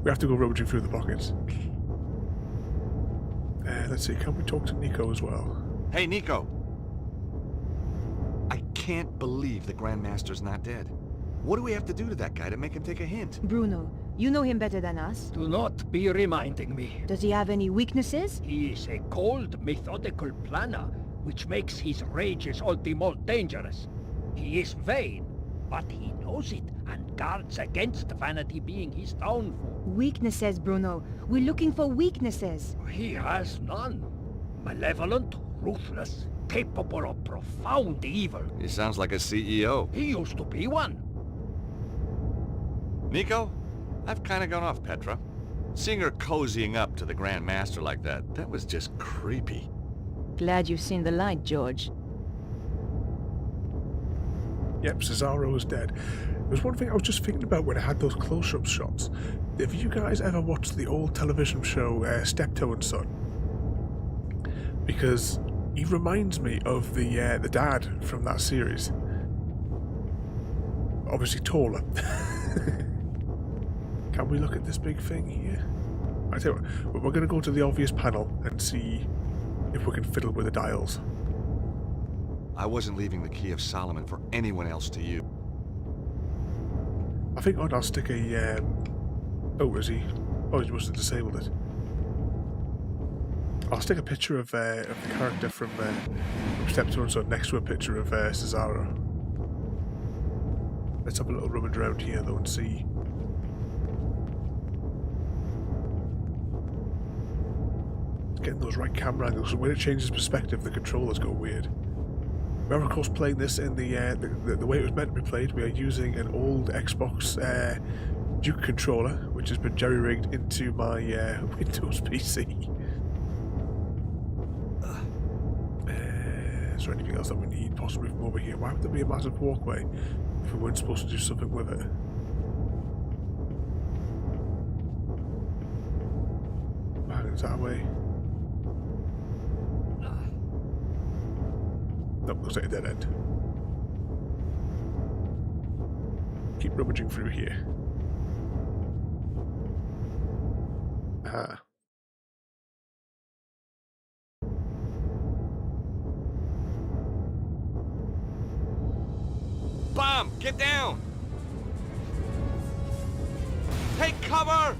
we have to go rummaging through the pockets. Let's see, can we talk to Nico as well? Hey, Nico! I can't believe the Grand Master's not dead. What do we have to do to that guy to make him take a hint? Bruno, you know him better than us. Do not be reminding me. Does he have any weaknesses? He is a cold, methodical planner, which makes his rages all the more dangerous. He is vain, but he knows it and guards against vanity being his downfall. Weaknesses, Bruno. We're looking for weaknesses. He has none. Malevolent, ruthless, capable of profound evil. He sounds like a CEO. He used to be one. Nico, I've kind of gone off Petra. Seeing her cozying up to the Grand Master like that was just creepy. Glad you've seen the light, George. Yep, Cesaro is dead. There's one thing I was just thinking about when I had those close-up shots. Have you guys ever watched the old television show Steptoe and Son? Because he reminds me of the dad from that series. Obviously taller. Can we look at this big thing here? I tell you what, we're going to go to the obvious panel and see if we can fiddle with the dials. I wasn't leaving the Key of Solomon for anyone else to use. I think I'll stick a... Oh, is he? Oh, he must have disabled it. I'll stick a picture of the character from Steptoe and Son next to a picture of Cesaro. Let's have a little rummage around here, though, and see. Getting those right camera angles, so when it changes perspective, the controllers go weird. We are, of course, playing this in the way it was meant to be played. We are using an old Xbox Duke controller, which has been jerry-rigged into my Windows PC. Is there anything else that we need, possibly from over here? Why would there be a massive walkway if we weren't supposed to do something with it? Is that away? Nope, looks like a dead end. Keep rummaging through here. Ah. Bomb! Get down! Take cover!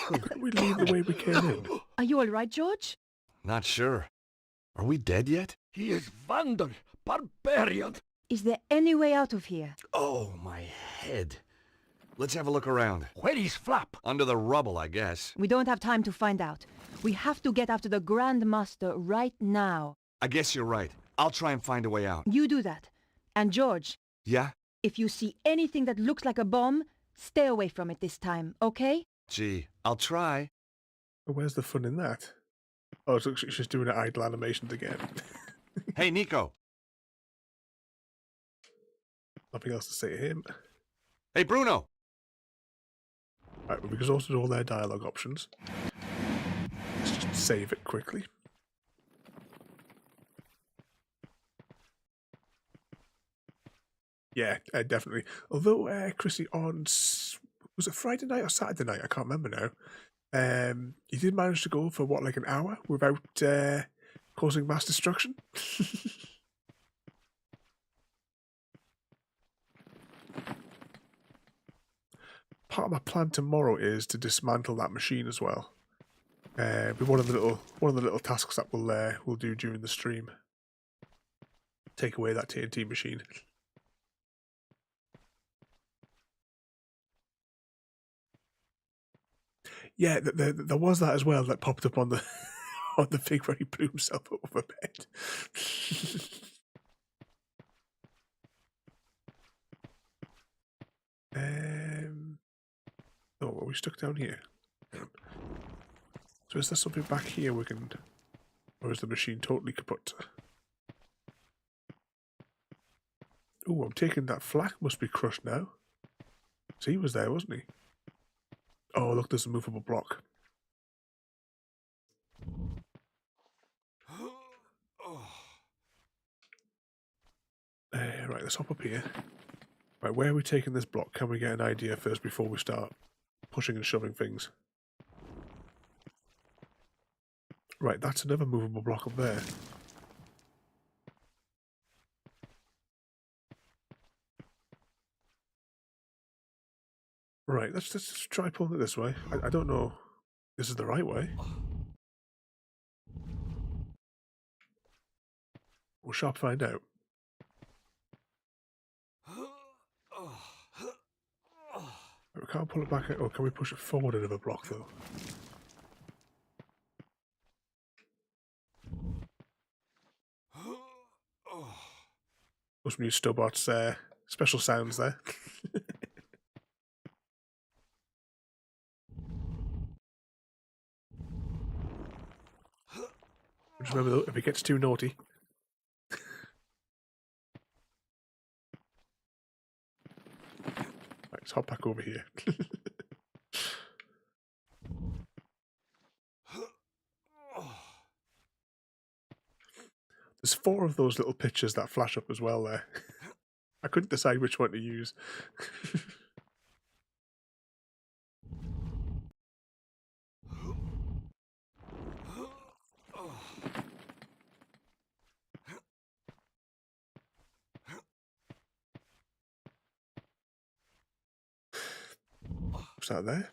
Couldn't we leave the way we came in? Are you all right, George? Not sure. Are we dead yet? He is Vandal, barbarian. Is there any way out of here? Oh, my head. Let's have a look around. Where is Flap? Under the rubble, I guess. We don't have time to find out. We have to get after the Grand Master right now. I guess you're right. I'll try and find a way out. You do that. And George, Yeah? if you see anything that looks like a bomb, stay away from it this time, okay? Gee, I'll try. Where's the fun in that? Oh, so she's just doing idle animations again. Hey, Nico. Nothing else to say to him. Hey, Bruno. Right, we've exhausted all their dialogue options. Let's just save it quickly. Yeah, definitely. Although, Chrissy, was it Friday night or Saturday night? I can't remember now. You did manage to go for, what, like an hour without causing mass destruction? Part of my plan tomorrow is to dismantle that machine as well. Be one of the little tasks that we'll do during the stream. Take away that TNT machine. Yeah, there was that as well that popped up on the on the thing where he blew himself up over bed. Oh, are we stuck down here? So is there something back here we can... Or is the machine totally kaput? Oh, I'm taking that flak must be crushed now. So he was there, wasn't he? Oh, look, there's a movable block. Right, let's hop up here. Right, where are we taking this block? Can we get an idea first before we start pushing and shoving things? Right, that's another movable block up there. Right, let's try pulling it this way. I don't know if this is the right way. We'll sharp find out. We can't pull it back. Or can we push it forward another block though? Must be Stobot's special sounds there. Just remember though, if it gets too naughty. Right, let's hop back over here. There's 4 of those little pictures that flash up as well there. I couldn't decide which one to use. What's that there?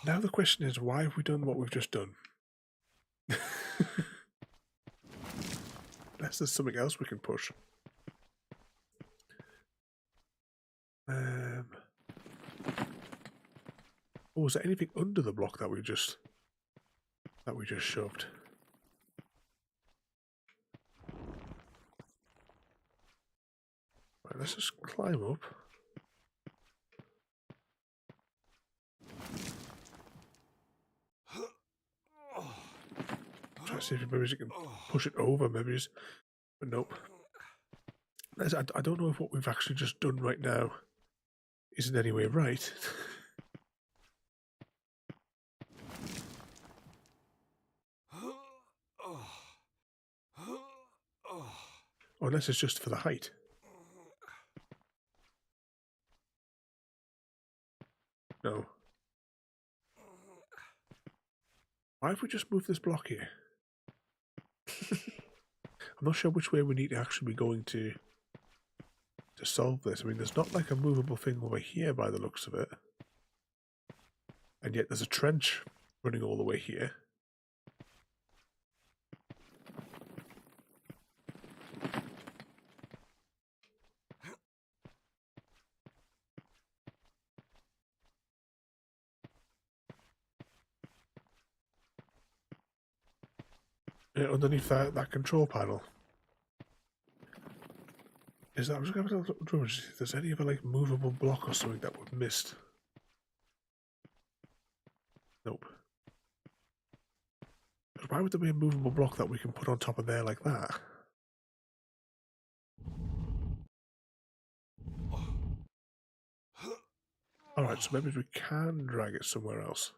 Now the question is, why have we done what we've just done? Unless there's something else we can push. Oh, was there anything under the block that we just shoved? Right, let's just climb up. Try to see if maybe you can push it over, maybe. But nope. I don't know if what we've actually just done right now is in any way right. Or unless it's just for the height. No. Why have we just moved this block here? I'm not sure which way we need to actually be going to solve this. I mean, there's not like a movable thing over here by the looks of it. And yet there's a trench running all the way here. Underneath that control panel. Is that, I'm just going to have a look through and see if there's any other like movable block or something that we've missed. Nope. Why would there be a movable block that we can put on top of there like that? Alright, so maybe we can drag it somewhere else.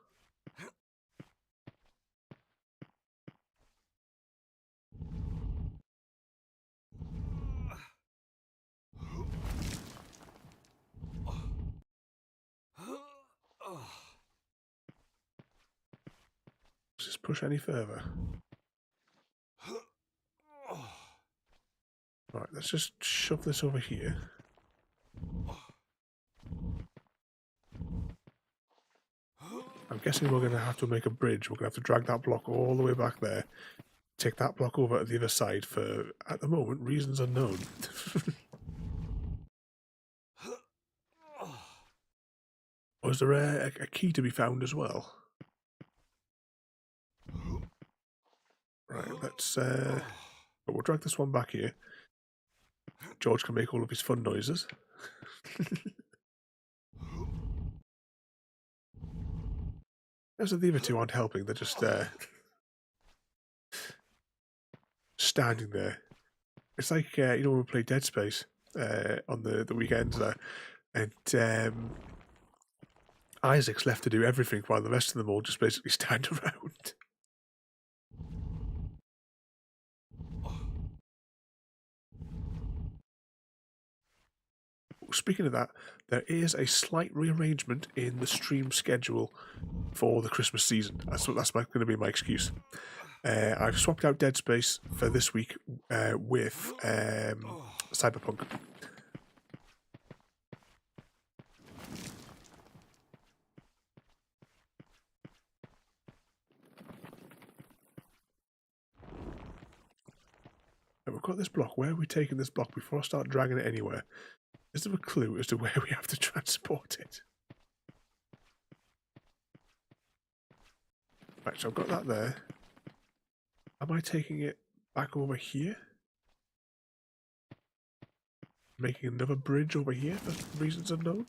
Does this push any further? Right, let's just shove this over here. I'm guessing we're going to have to make a bridge. We're going to have to drag that block all the way back there. Take that block over to the other side for, at the moment, reasons unknown. Was there a key to be found as well? Right, let's... we'll drag this one back here. George can make all of his fun noises. As the other two aren't helping, they're just standing there. It's like, you know, when we play Dead Space on the weekends there, and Isaac's left to do everything while the rest of them all just basically stand around. Speaking of that, there is a slight rearrangement in the stream schedule for the Christmas season. That's going to be my excuse. I've swapped out Dead Space for this week with Cyberpunk. And we've got this block. Where are we taking this block before I start dragging it anywhere? Is there a clue as to where we have to transport it? Right, so I've got that there. Am I taking it back over here? Making another bridge over here for reasons unknown?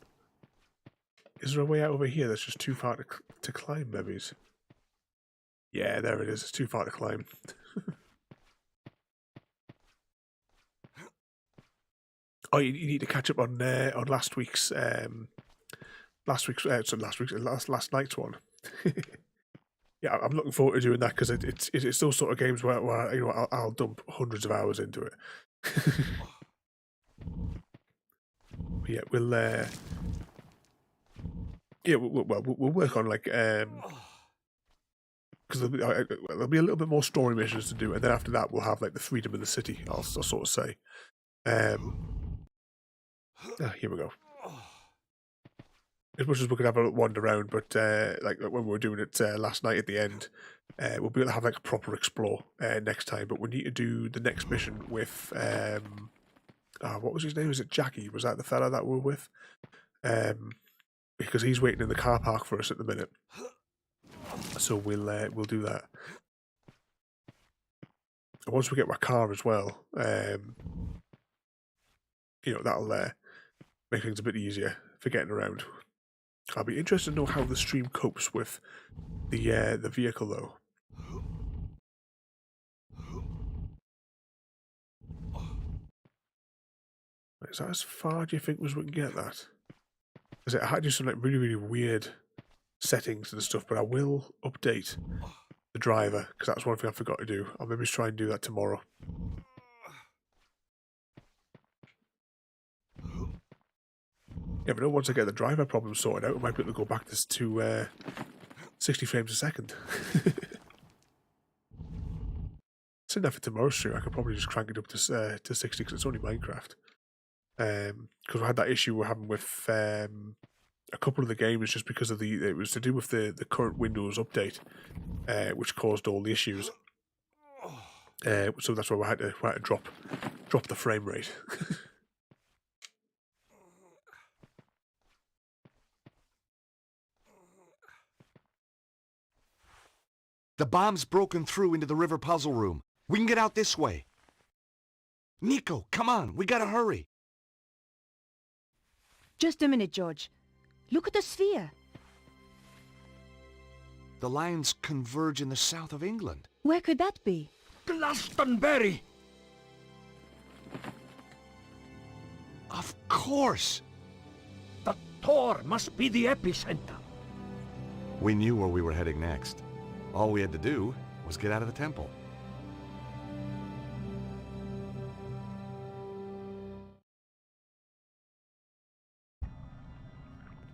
Is there a way out over here that's just too far to climb, maybe? Yeah, there it is. It's too far to climb. Oh, you need to catch up on last night's one. Yeah, I'm looking forward to doing that because it's those sort of games where you know I'll dump hundreds of hours into it. Yeah, we'll work on like because there'll be a little bit more story missions to do, and then after that we'll have like the freedom of the city. I'll sort of say. Here we go. As much as we could have a wander around, but like when we were doing it last night at the end, we'll be able to have like a proper explore next time. But we need to do the next mission with what was his name? Was it Jackie? Was that the fella that we were with? Because he's waiting in the car park for us at the minute. So we'll do that. And once we get my car as well, you know, that'll make things a bit easier for getting around. I'll be interested to know how the stream copes with the vehicle, though. Is that as far do you think as we can get that? Because I had to do some like really, really weird settings and stuff, but I will update the driver because that's one thing I forgot to do. I'll maybe try and do that tomorrow. Yeah, but once I get the driver problem sorted out, I might be able to go back to 60 frames a second. Send that for tomorrow's stream. I could probably just crank it up to 60 because it's only Minecraft. Because I had that issue we're having with a couple of the games just because of it was to do with the current Windows update, which caused all the issues. So that's why we had to drop the frame rate. The bomb's broken through into the river puzzle room. We can get out this way. Nico, come on, we gotta hurry. Just a minute, George. Look at the sphere. The lines converge in the south of England. Where could that be? Glastonbury! Of course! The Tor must be the epicenter. We knew where we were heading next. All we had to do was get out of the temple.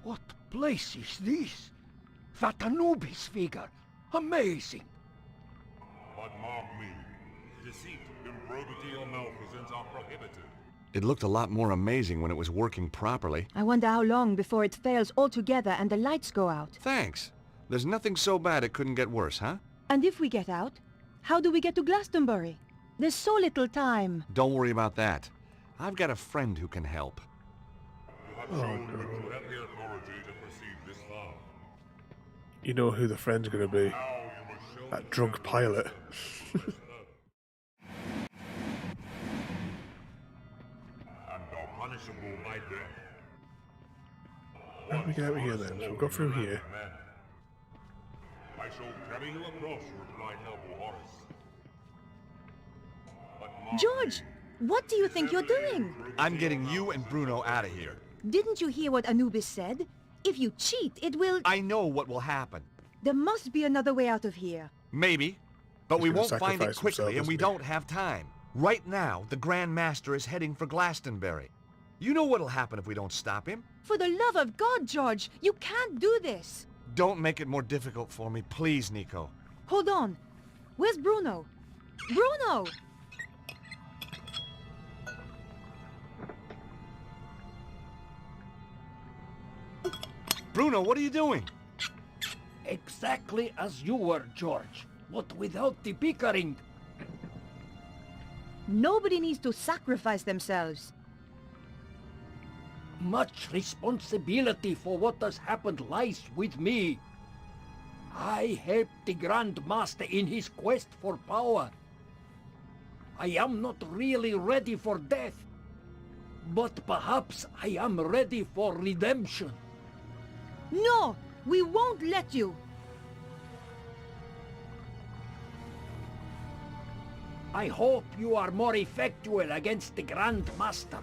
What place is this? That Anubis figure. Amazing. But mark me. Deceit, improbity, or malfeasance are prohibited. It looked a lot more amazing when it was working properly. I wonder how long before it fails altogether and the lights go out. Thanks. There's nothing so bad it couldn't get worse, huh? And if we get out, how do we get to Glastonbury? There's so little time. Don't worry about that. I've got a friend who can help. You have shown that you have the authority to proceed this far. You know who the friend's going to be. Now you must show That drunk pilot. and are punishable by death. How do we get out of here then? So we've got through here. I shall carry you across, replied noble Horace. But mark George, me, what do you think you're doing? I'm getting you and Bruno out of here. Didn't you hear what Anubis said? If you cheat, it will... I know what will happen. There must be another way out of here. Maybe. But He's we gonna won't find it sacrifice quickly, himself, and we isn't he? don't have time. Right now, the Grand Master is heading for Glastonbury. You know what'll happen if we don't stop him. For the love of God, George, you can't do this. Don't make it more difficult for me, please, Nico. Hold on. Where's Bruno? Bruno! Bruno, what are you doing? Exactly as you were, George, but without the bickering. Nobody needs to sacrifice themselves. Much responsibility for what has happened lies with me. I helped the Grand Master in his quest for power. I am not really ready for death, but perhaps I am ready for redemption. No! We won't let you! I hope you are more effectual against the Grand Master.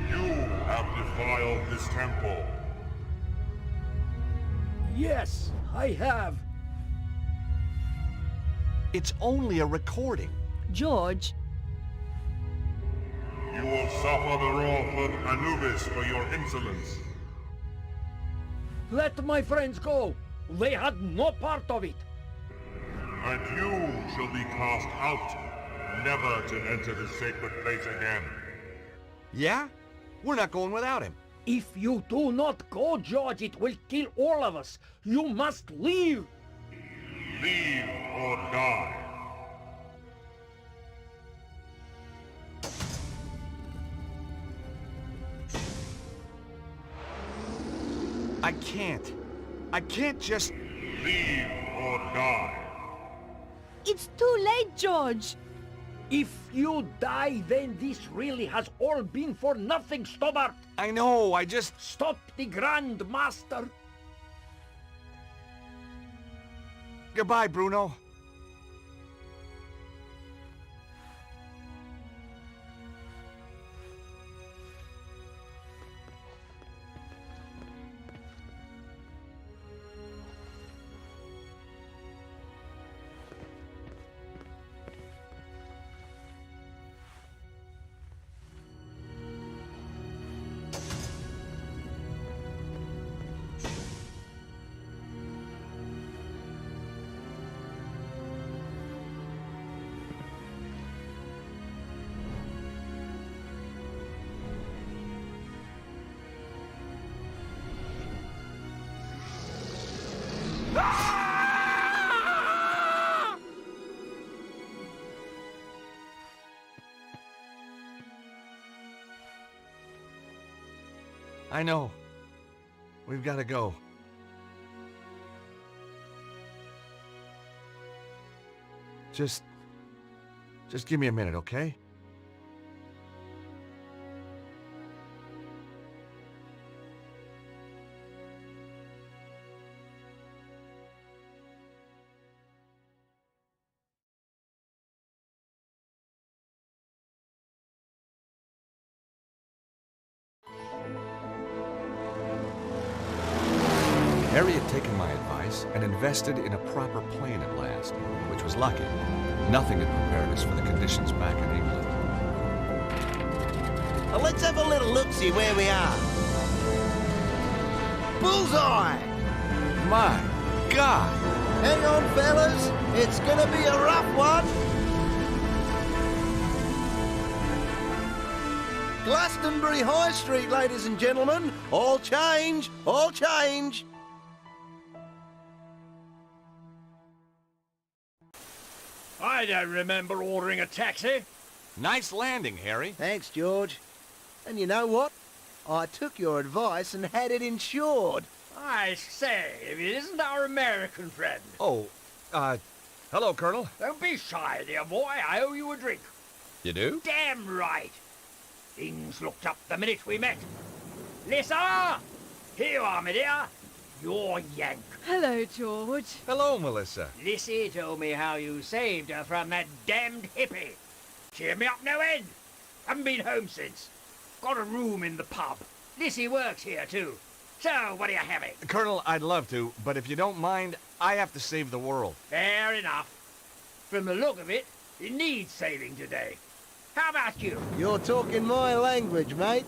you have defiled this temple. Yes, I have. It's only a recording. George, You will suffer the wrath of Anubis for your insolence. Let my friends go. They had no part of it. And you shall be cast out, never to enter the sacred place again. Yeah? We're not going without him. If you do not go, George, it will kill all of us. You must leave. Leave or die. I can't. I can't just... Leave or die. it's too late, George! If you die, then this really has all been for nothing, Stobbart. I know, I just... Stop the Grand Master. Goodbye, Bruno. I know. We've got to go. Just give me a minute, okay? Harry had taken my advice and invested in a proper plane at last, which was lucky. Nothing had prepared us for the conditions back in England. Well, let's have a little look-see where we are. Bullseye! My God! Hang on, fellas. It's gonna be a rough one. Glastonbury High Street, ladies and gentlemen. All change, all change. I don't remember ordering a taxi. Nice landing, Harry. Thanks, George. And you know what? I took your advice and had it insured. I say, if it isn't our American friend. Oh, hello, Colonel. Don't be shy, dear boy. I owe you a drink. You do? Damn right. Things looked up the minute we met. Lisa! Here you are, my dear. You're Yank. Hello, George. Hello, Melissa. Lissy told me how you saved her from that damned hippie. Cheered me up no end. Haven't been home since. Got a room in the pub. Lissy works here, too. So, what are you having? Colonel, I'd love to, but if you don't mind, I have to save the world. Fair enough. From the look of it, it needs saving today. How about you? You're talking my language, mate.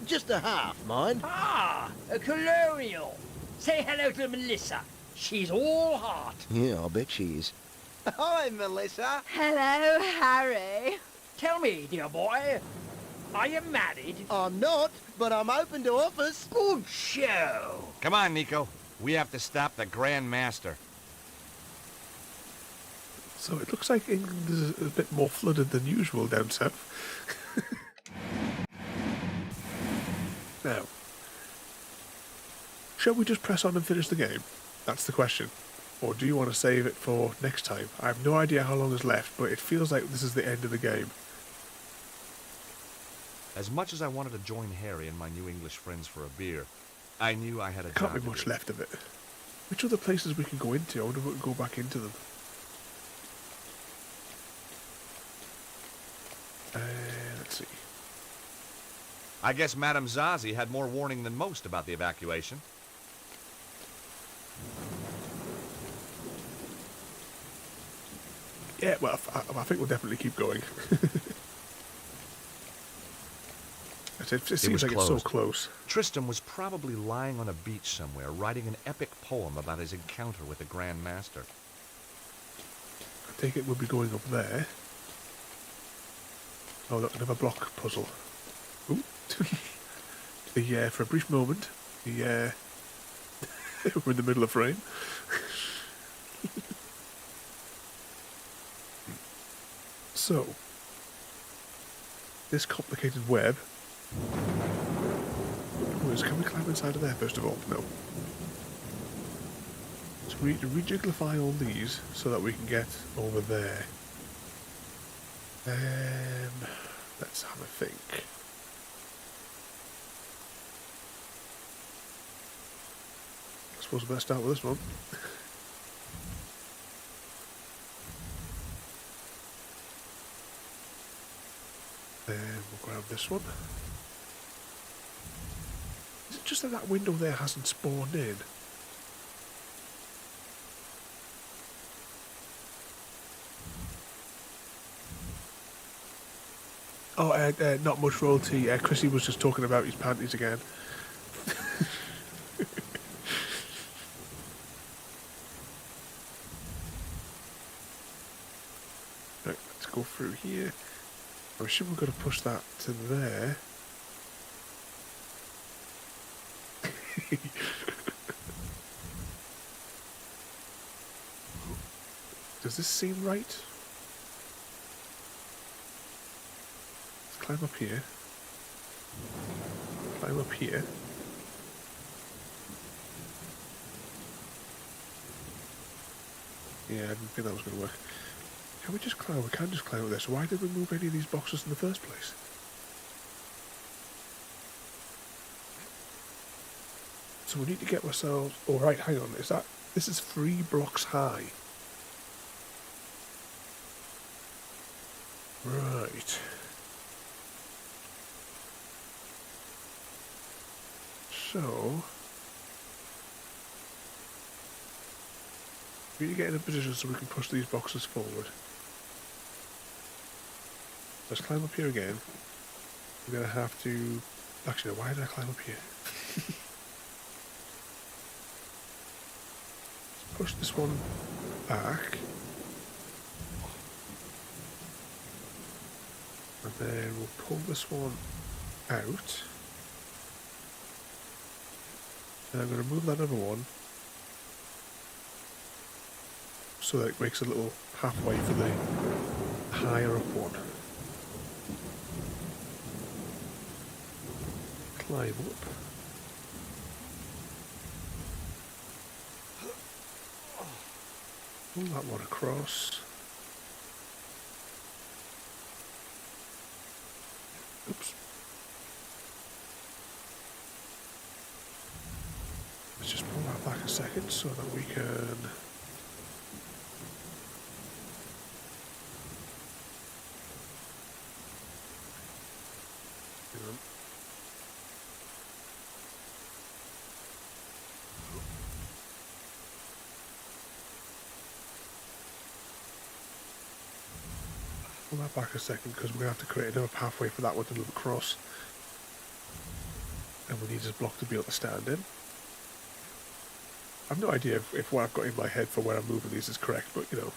Just a half, mind. Ah, a colonial. Say hello to Melissa. She's all heart. Yeah, I'll bet she is. Hi, Melissa. Hello, Harry. Tell me, dear boy, are you married? I'm not, but I'm open to offers. Good show. Come on, Nico. We have to stop the Grand Master. So it looks like England is a bit more flooded than usual down south. Now, shall we just press on and finish the game? That's the question. Or do you want to save it for next time? I have no idea how long is left, but it feels like this is the end of the game. As much as I wanted to join Harry and my new English friends for a beer, I knew I had a Can't job be much to do. left of it. Which other places we can go into? I wonder if we can go back into them. Let's see. I guess Madame Zazie had more warning than most about the evacuation. Yeah, well, I think we'll definitely keep going. It seems like it's so close. Tristram was probably lying on a beach somewhere, writing an epic poem about his encounter with the Grand Master. I take it we'll be going up there. Oh, look, another block puzzle. Ooh. For a brief moment, we're in the middle of frame. So, this complicated web. Can we climb inside of there first of all? No. So we need to rejiggleify all these so that we can get over there. Let's have a think. I suppose we better start with this one. Then we'll grab this one. Is it just that window there hasn't spawned in? Oh, not much royalty. Chrissy was just talking about his panties again. Right, let's go through here. I'm sure we've got to push that to there. Does this seem right? Let's climb up here. Climb up here. Yeah, I didn't think that was going to work. Can we just climb? We can just climb up there. So why did we move any of these boxes in the first place? So we need to get ourselves... Oh, right, hang on. This is 3 blocks high. Right. So... we need to get in a position so we can push these boxes forward. Let's climb up here again. We're going to have to... Actually, no, why did I climb up here? Let's push this one back. And then we'll pull this one out. And I'm going to move that other one so that it makes a little pathway for the higher up one. Climb up. Pull that one across. Oops. Let's just pull that back a second so that we can... Pull that back a second because we're going to have to create another pathway for that one to move across. And we need this block to be able to stand in. I've no idea if what I've got in my head for where I'm moving these is correct, but you know.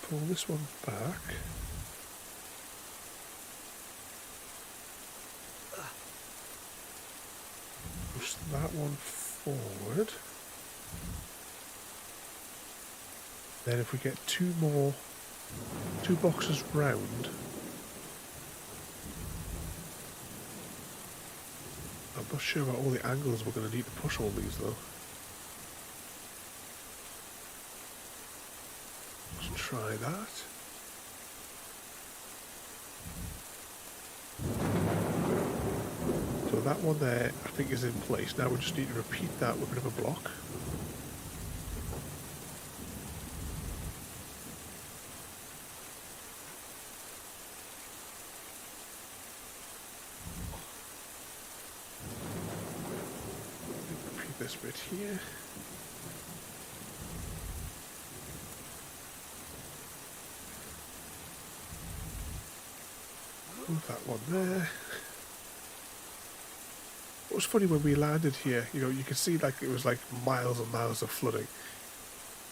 Pull this one back. Push that one forward. Then if we get 2 boxes round. I'm not sure about all the angles we're going to need to push all these though. Try that. So that one there, I think, is in place. Now we just need to repeat that with another block. Repeat this bit here. Move that one there. It was funny when we landed here, you know, you could see like it was like miles and miles of flooding.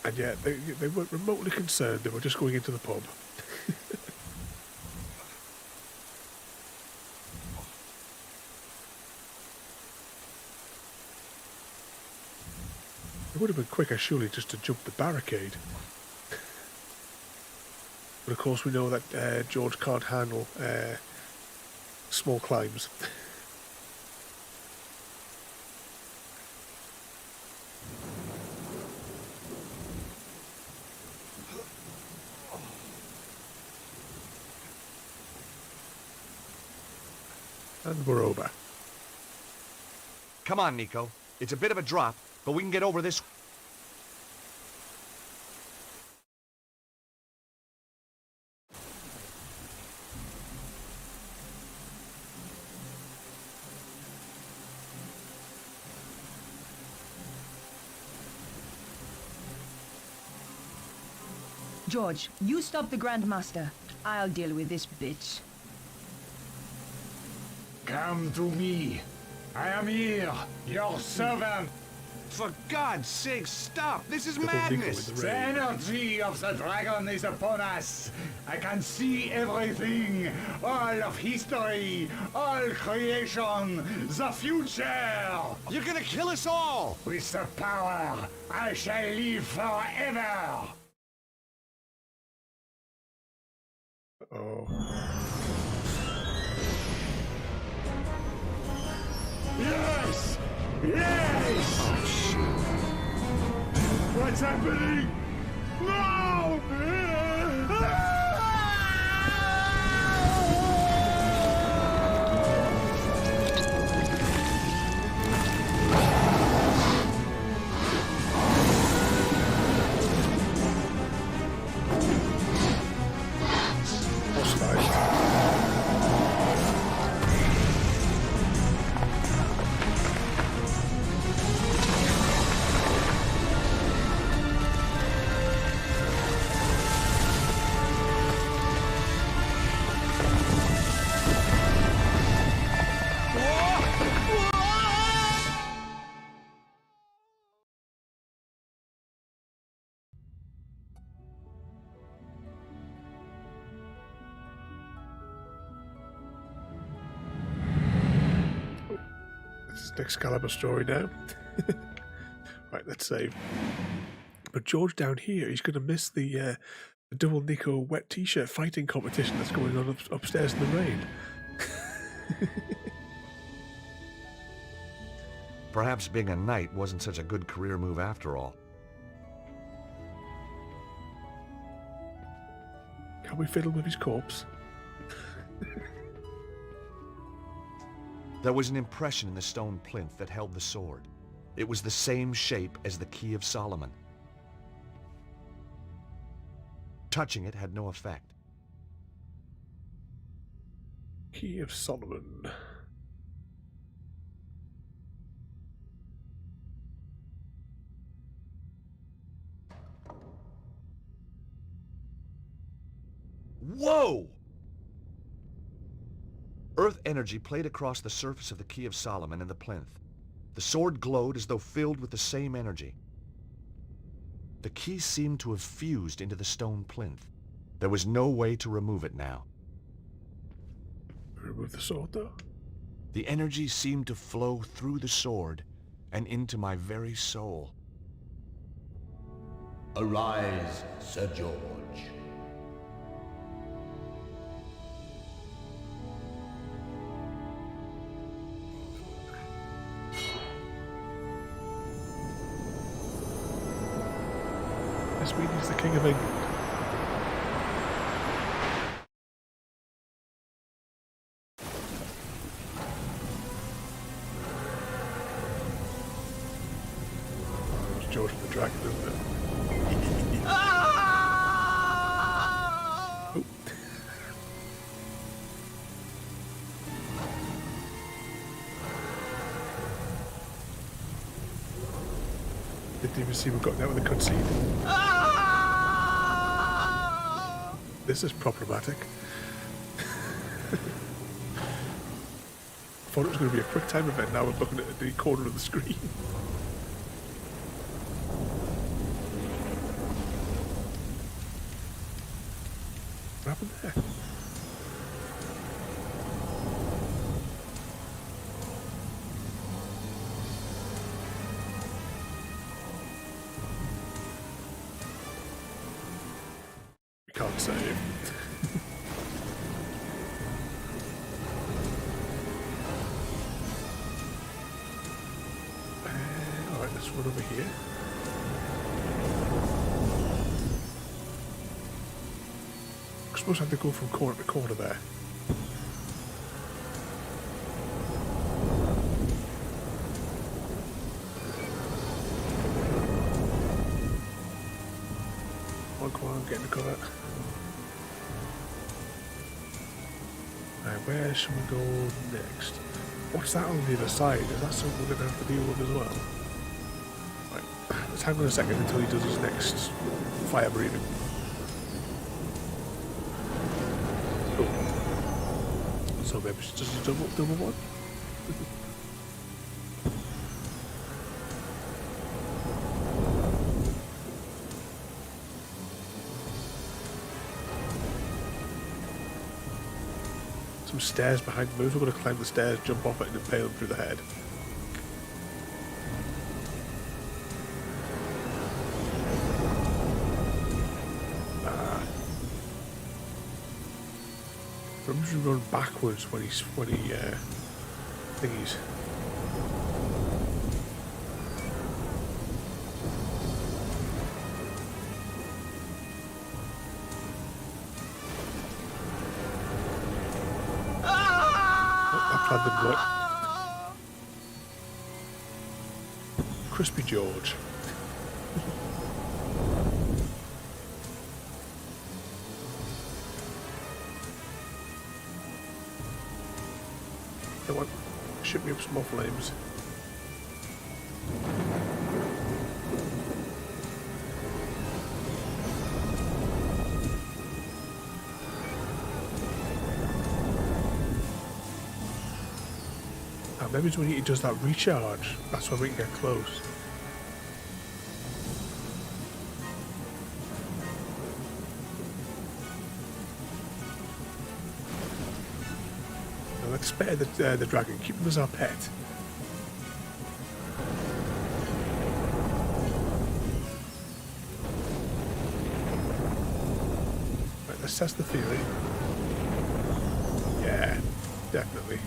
And yet they weren't remotely concerned, they were just going into the pub. It would have been quicker surely just to jump the barricade. But of course we know that George can't handle small climbs. And we're over. Come on, Nico. It's a bit of a drop, but we can get over this. George, you stop the Grandmaster. I'll deal with this bitch. Come to me. I am here, your servant. For God's sake, stop! This is Double Nico madness! in the The rain. energy of the dragon is upon us. I can see everything. All of history, all creation, the future. You're gonna kill us all! With the power, I shall live forever. Oh. Yes! Yes! Oh, shit. What's happening? No! This is the Excalibur story now. Right, let's save. But George down here, he's going to miss the double Nico wet t-shirt fighting competition that's going on upstairs in the rain. Perhaps being a knight wasn't such a good career move after all. Can we fiddle with his corpse? There was an impression in the stone plinth that held the sword. It was the same shape as the Key of Solomon. Touching it had no effect. Key of Solomon. Whoa! Earth energy played across the surface of the Key of Solomon and the plinth. The sword glowed as though filled with the same energy. The key seemed to have fused into the stone plinth. There was no way to remove it now. Remove the sword, though? The energy seemed to flow through the sword and into my very soul. Arise, Sir George. This means he's the King of England. It's George and the Dragon, isn't it? Oh. Didn't even see we got out with the cutscene. This is problematic. Thought it was going to be a quick time event. Now we're looking at the corner of the screen. What happened there? We can't save. Alright, let's run over here. I suppose I have to go from corner to corner there. Come on, get in the cover. Right, where should we go next? What's that on the other side? Is that something we're going to have to deal with as well? Right, let's hang on a second until he does his next fire breathing. Oh. So maybe it's just a double one? some stairs behind them. Maybe we're going to climb the stairs, jump off it, and impale them through the head. Remember to run backwards when he thingies. Crispy George. Come on, shoot me up some more flames. Maybe it's when he does that recharge. That's when we can get close. Now let's spare the dragon. Keep him as our pet. Right, let's test the feeling. Yeah, definitely.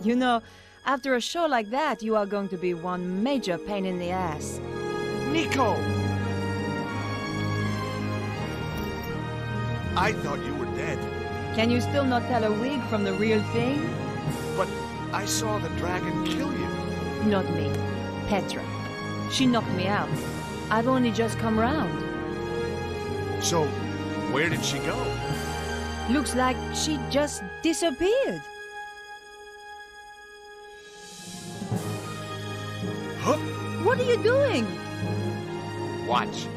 You know, after a show like that, you are going to be one major pain in the ass. Nico! I thought you were dead. Can you still not tell a wig from the real thing? But I saw the dragon kill you. Not me. Petra. She knocked me out. I've only just come round. So, where did she go? Looks like she just disappeared. Huh? What are you doing? Watch.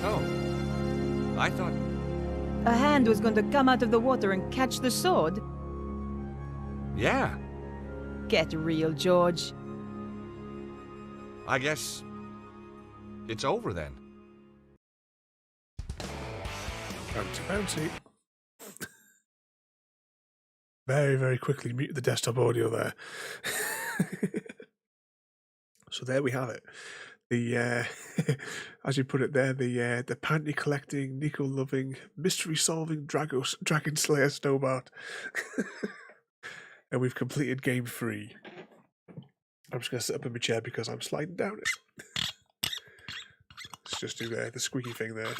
Oh. I thought... A hand was going to come out of the water and catch the sword? Yeah. Get real, George. I guess... it's over then. Bouncy, bouncy. Very, very quickly mute the desktop audio there. So there we have it. The as you put it there, the panty collecting, Nico loving, mystery solving dragon slayer Snowbart. And we've completed game 3. I'm just gonna sit up in my chair because I'm sliding down it. Let's just do the squeaky thing there.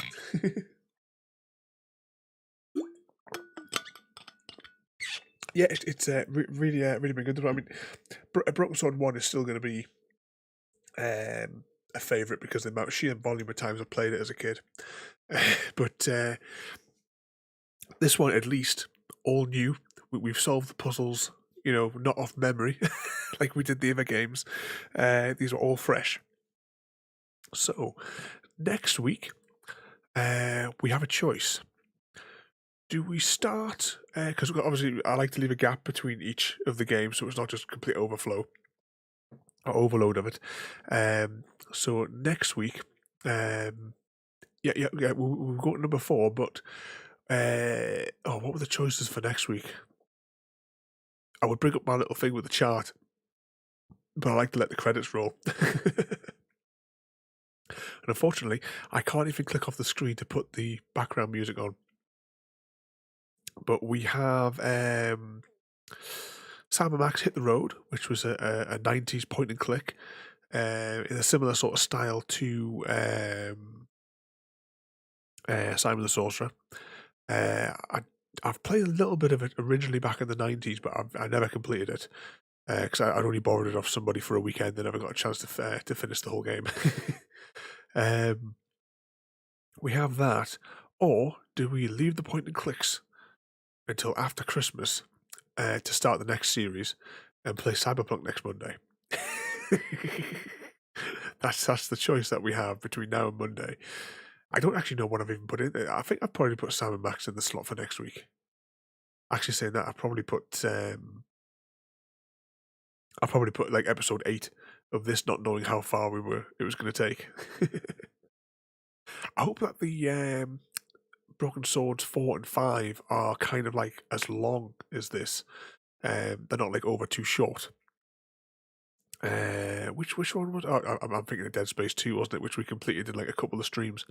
Yeah, it's really been good. I mean, Broken Sword 1 is still going to be a favourite because of the sheer volume of times I've played it as a kid. But this one, at least, all new. We've solved the puzzles, you know, not off memory, like we did the other games. These are all fresh. So, next week, we have a choice. Do we start, because obviously I like to leave a gap between each of the games so it's not just complete overflow or overload of it. So next week, Yeah. We'll go to number 4, but what were the choices for next week? I would bring up my little thing with the chart, but I like to let the credits roll. And unfortunately, I can't even click off the screen to put the background music on. But we have Sam and Max Hit the Road, which was a 90s point and click in a similar sort of style to Simon the Sorcerer. I've played a little bit of it originally back in the 90s, but I never completed it because I'd only borrowed it off somebody for a weekend and never got a chance to finish the whole game. We have that, or do we leave the point and clicks until after Christmas to start the next series and play Cyberpunk next Monday? That's the choice that we have between now and Monday. I don't actually know what I've even put in there. I think I've probably put Sam and Max in the slot for next week. Actually, saying that, I've probably put like episode 8 of this, not knowing how far it was going to take. I hope that the Broken Swords 4 and 5 are kind of like as long as this. They're not like over too short. Which one was? Oh, I'm thinking of Dead Space 2, wasn't it? Which we completed in like a couple of streams.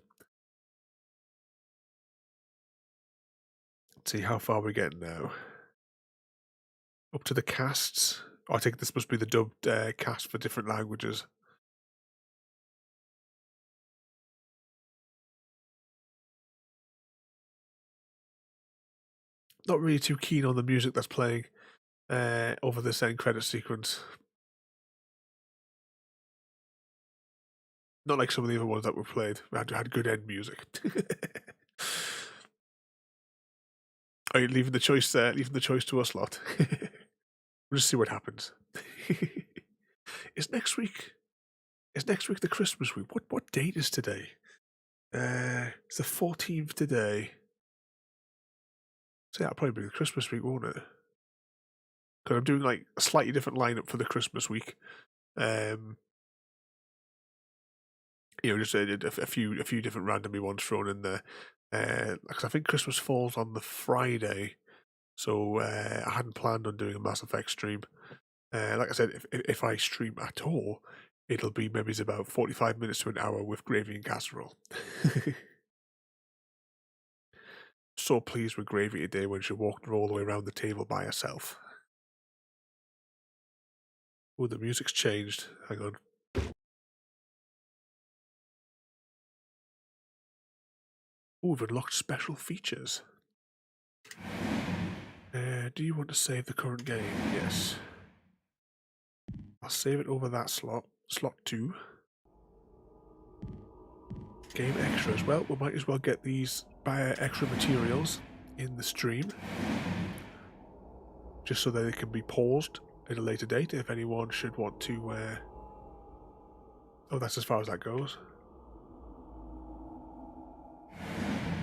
Let's see how far we're getting now. Up to the casts. I think this must be the dubbed cast for different languages. Not really too keen on the music that's playing over this end credit sequence. Not like some of the other ones that we've played. Had good end music. Are you leaving the choice there? Leaving the choice to us lot. We'll just see what happens. Is next week the Christmas week? What date is today? It's the 14th today. So that'll probably be the Christmas week, won't it? Because I'm doing like a slightly different lineup for the Christmas week. Just a few different randomly ones thrown in there. Because I think Christmas falls on the Friday, so I hadn't planned on doing a Mass Effect stream. Like I said, if I stream at all, it'll be maybe it's about 45 minutes to an hour with gravy and casserole. So pleased with Gravy today when she walked all the way around the table by herself. Oh, the music's changed. Hang on. Oh, we've unlocked special features. Do you want to save the current game? Yes. I'll save it over that slot. Slot 2. Game extras. Well, we might as well get these extra materials in the stream. Just so that they can be paused at a later date if anyone should want to... Oh, that's as far as that goes.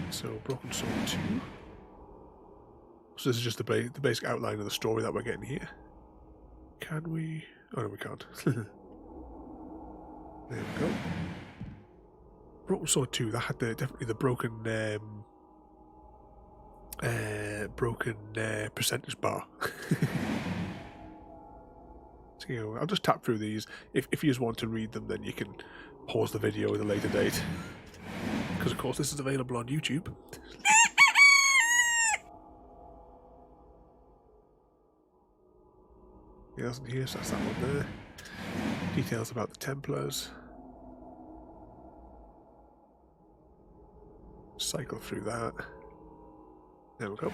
So, Broken Sword 2. So this is just the basic outline of the story that we're getting here. Can we... Oh, no, we can't. There we go. Broken Sword 2, that had definitely the broken percentage bar. So, I'll just tap through these. If you just want to read them, then you can pause the video at a later date. Because, of course, this is available on YouTube. Yes, that's that one there. Details about the Templars. Cycle through that. There we go.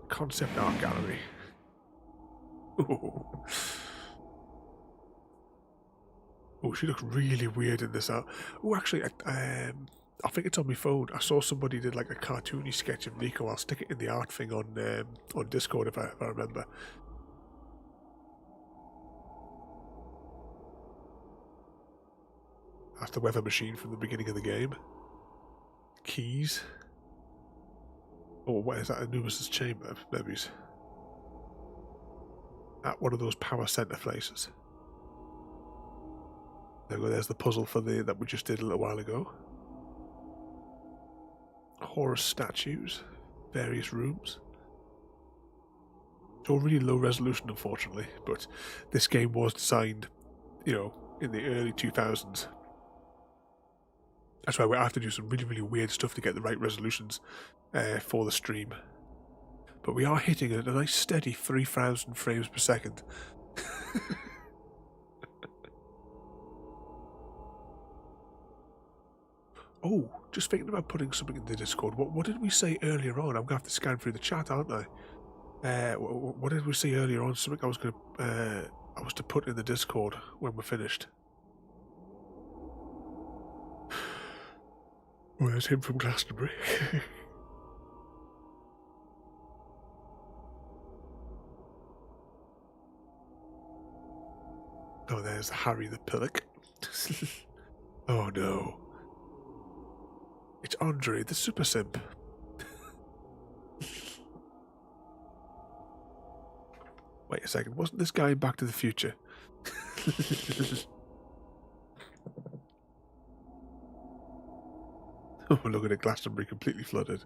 Concept art gallery. Ooh. Oh, she looks really weird in this art. Oh, actually, I think it's on my phone. I saw somebody did like a cartoony sketch of Nico. I'll stick it in the art thing on Discord if I remember. That's the weather machine from the beginning of the game. Keys. Oh, what is that? Anubis' chamber, maybe. At one of those power center places. There we go. There's the puzzle for that we just did a little while ago. Horus statues, various rooms. It's all really low resolution, unfortunately, but this game was designed, you know, in the early 2000s. That's why we have to do some really, really weird stuff to get the right resolutions for the stream. But we are hitting a nice steady 3,000 frames per second. Oh, just thinking about putting something in the Discord. What did we say earlier on? I'm going to have to scan through the chat, aren't I? What did we say earlier on? Something I was to put in the Discord when we're finished. Where's him from Glastonbury? Oh, there's Harry the Pillock. Oh no. It's Andre the Super Simp. Wait a second, wasn't this guy in Back to the Future? Oh, look at it, Glastonbury completely flooded.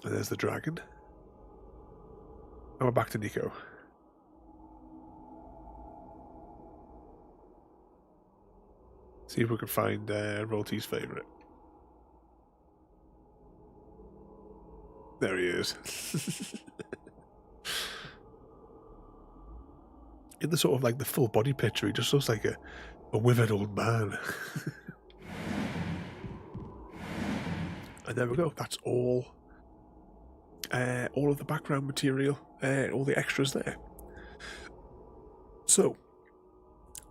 And there's the dragon. And we're back to Nico. See if we can find Rolty's favourite. There he is. In the sort of like the full body picture, he just looks like a withered old man. And there we go. That's all of the background material, all the extras there. So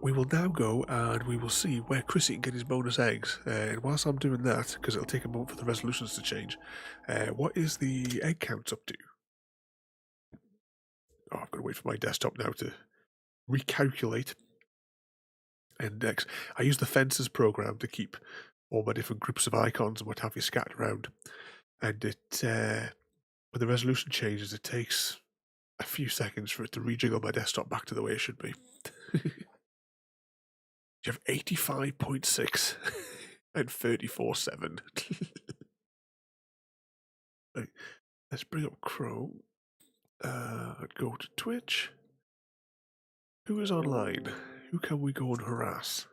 we will now go and we will see where Chrissy can get his bonus eggs. And whilst I'm doing that, because it'll take a moment for the resolutions to change, what is the egg counts up to? Oh, I've got to wait for my desktop now to recalculate. And I use the fences program to keep all my different groups of icons and what have you scattered around. And it, when the resolution changes, it takes a few seconds for it to rejiggle my desktop back to the way it should be. You have 85.6 and 34.7. Right, let's bring up Chrome. Go to Twitch. Who is online? Who can we go and harass?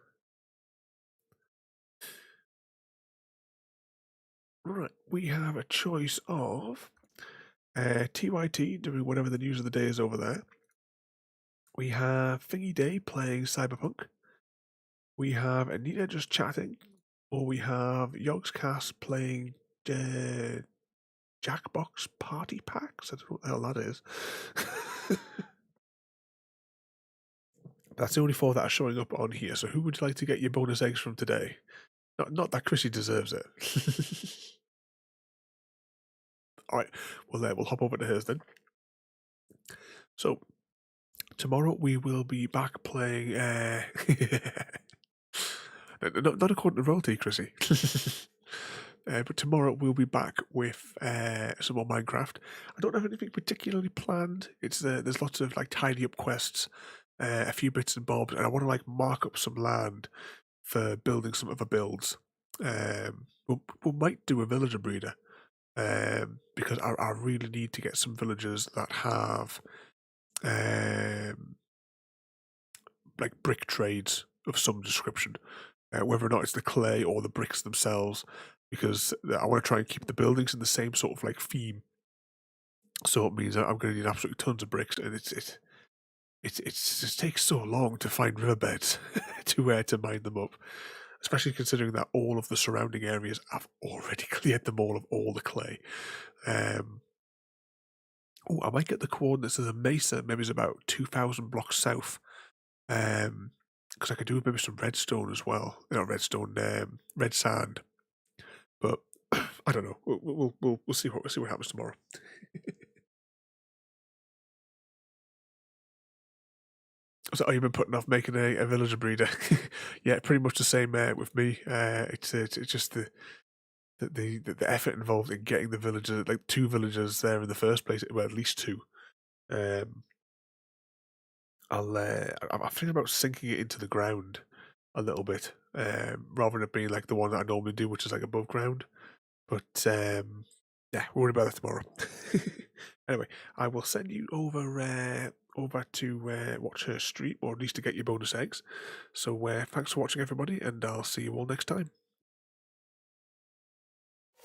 Right, we have a choice of TYT doing whatever the news of the day is over there. We have Thingy Day playing Cyberpunk. We have Anita just chatting. Or we have Yogscast playing Jackbox Party Packs. I don't know what the hell that is. That's the only four that are showing up on here. So who would you like to get your bonus eggs from today? Not that Chrissy deserves it. Alright, well we'll hop over to hers then. So, tomorrow we will be back playing... not according to royalty, Chrissy. But tomorrow we'll be back with some more Minecraft. I don't have anything particularly planned. It's there's lots of like tidy up quests, a few bits and bobs, and I want to like mark up some land for building some other builds. We might do a villager breeder because I really need to get some villagers that have like brick trades of some description, whether or not it's the clay or the bricks themselves, because I want to try and keep the buildings in the same sort of like theme. So it means I'm going to need absolutely tons of bricks, and it just takes so long to find riverbeds to mine them up, especially considering that all of the surrounding areas I've already cleared them all of all the clay. I might get the coordinates of the mesa. Maybe it's about 2,000 blocks south. Because I could do maybe some redstone as well. Redstone, red sand. But I don't know. We'll see what happens tomorrow. So you've been putting off making a villager breeder? Yeah, pretty much the same with me. It's just the effort involved in getting the villagers, like 2 villagers there in the first place. Well, at least 2. I'm thinking about sinking it into the ground a little bit rather than it being like the one that I normally do, which is like above ground. But yeah, we'll worry about that tomorrow. Anyway, I will send you over to watch her stream, or at least to get your bonus eggs. So thanks for watching, everybody, and I'll see you all next time.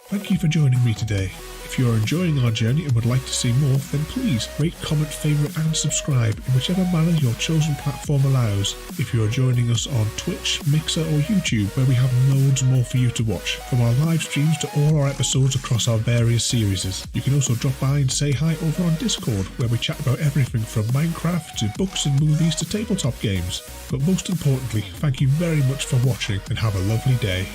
Thank you for joining me today. If you are enjoying our journey and would like to see more, then please rate, comment, favourite and subscribe in whichever manner your chosen platform allows. If you are joining us on Twitch, Mixer or YouTube, where we have loads more for you to watch, from our live streams to all our episodes across our various series. You can also drop by and say hi over on Discord, where we chat about everything from Minecraft to books and movies to tabletop games. But most importantly, thank you very much for watching and have a lovely day.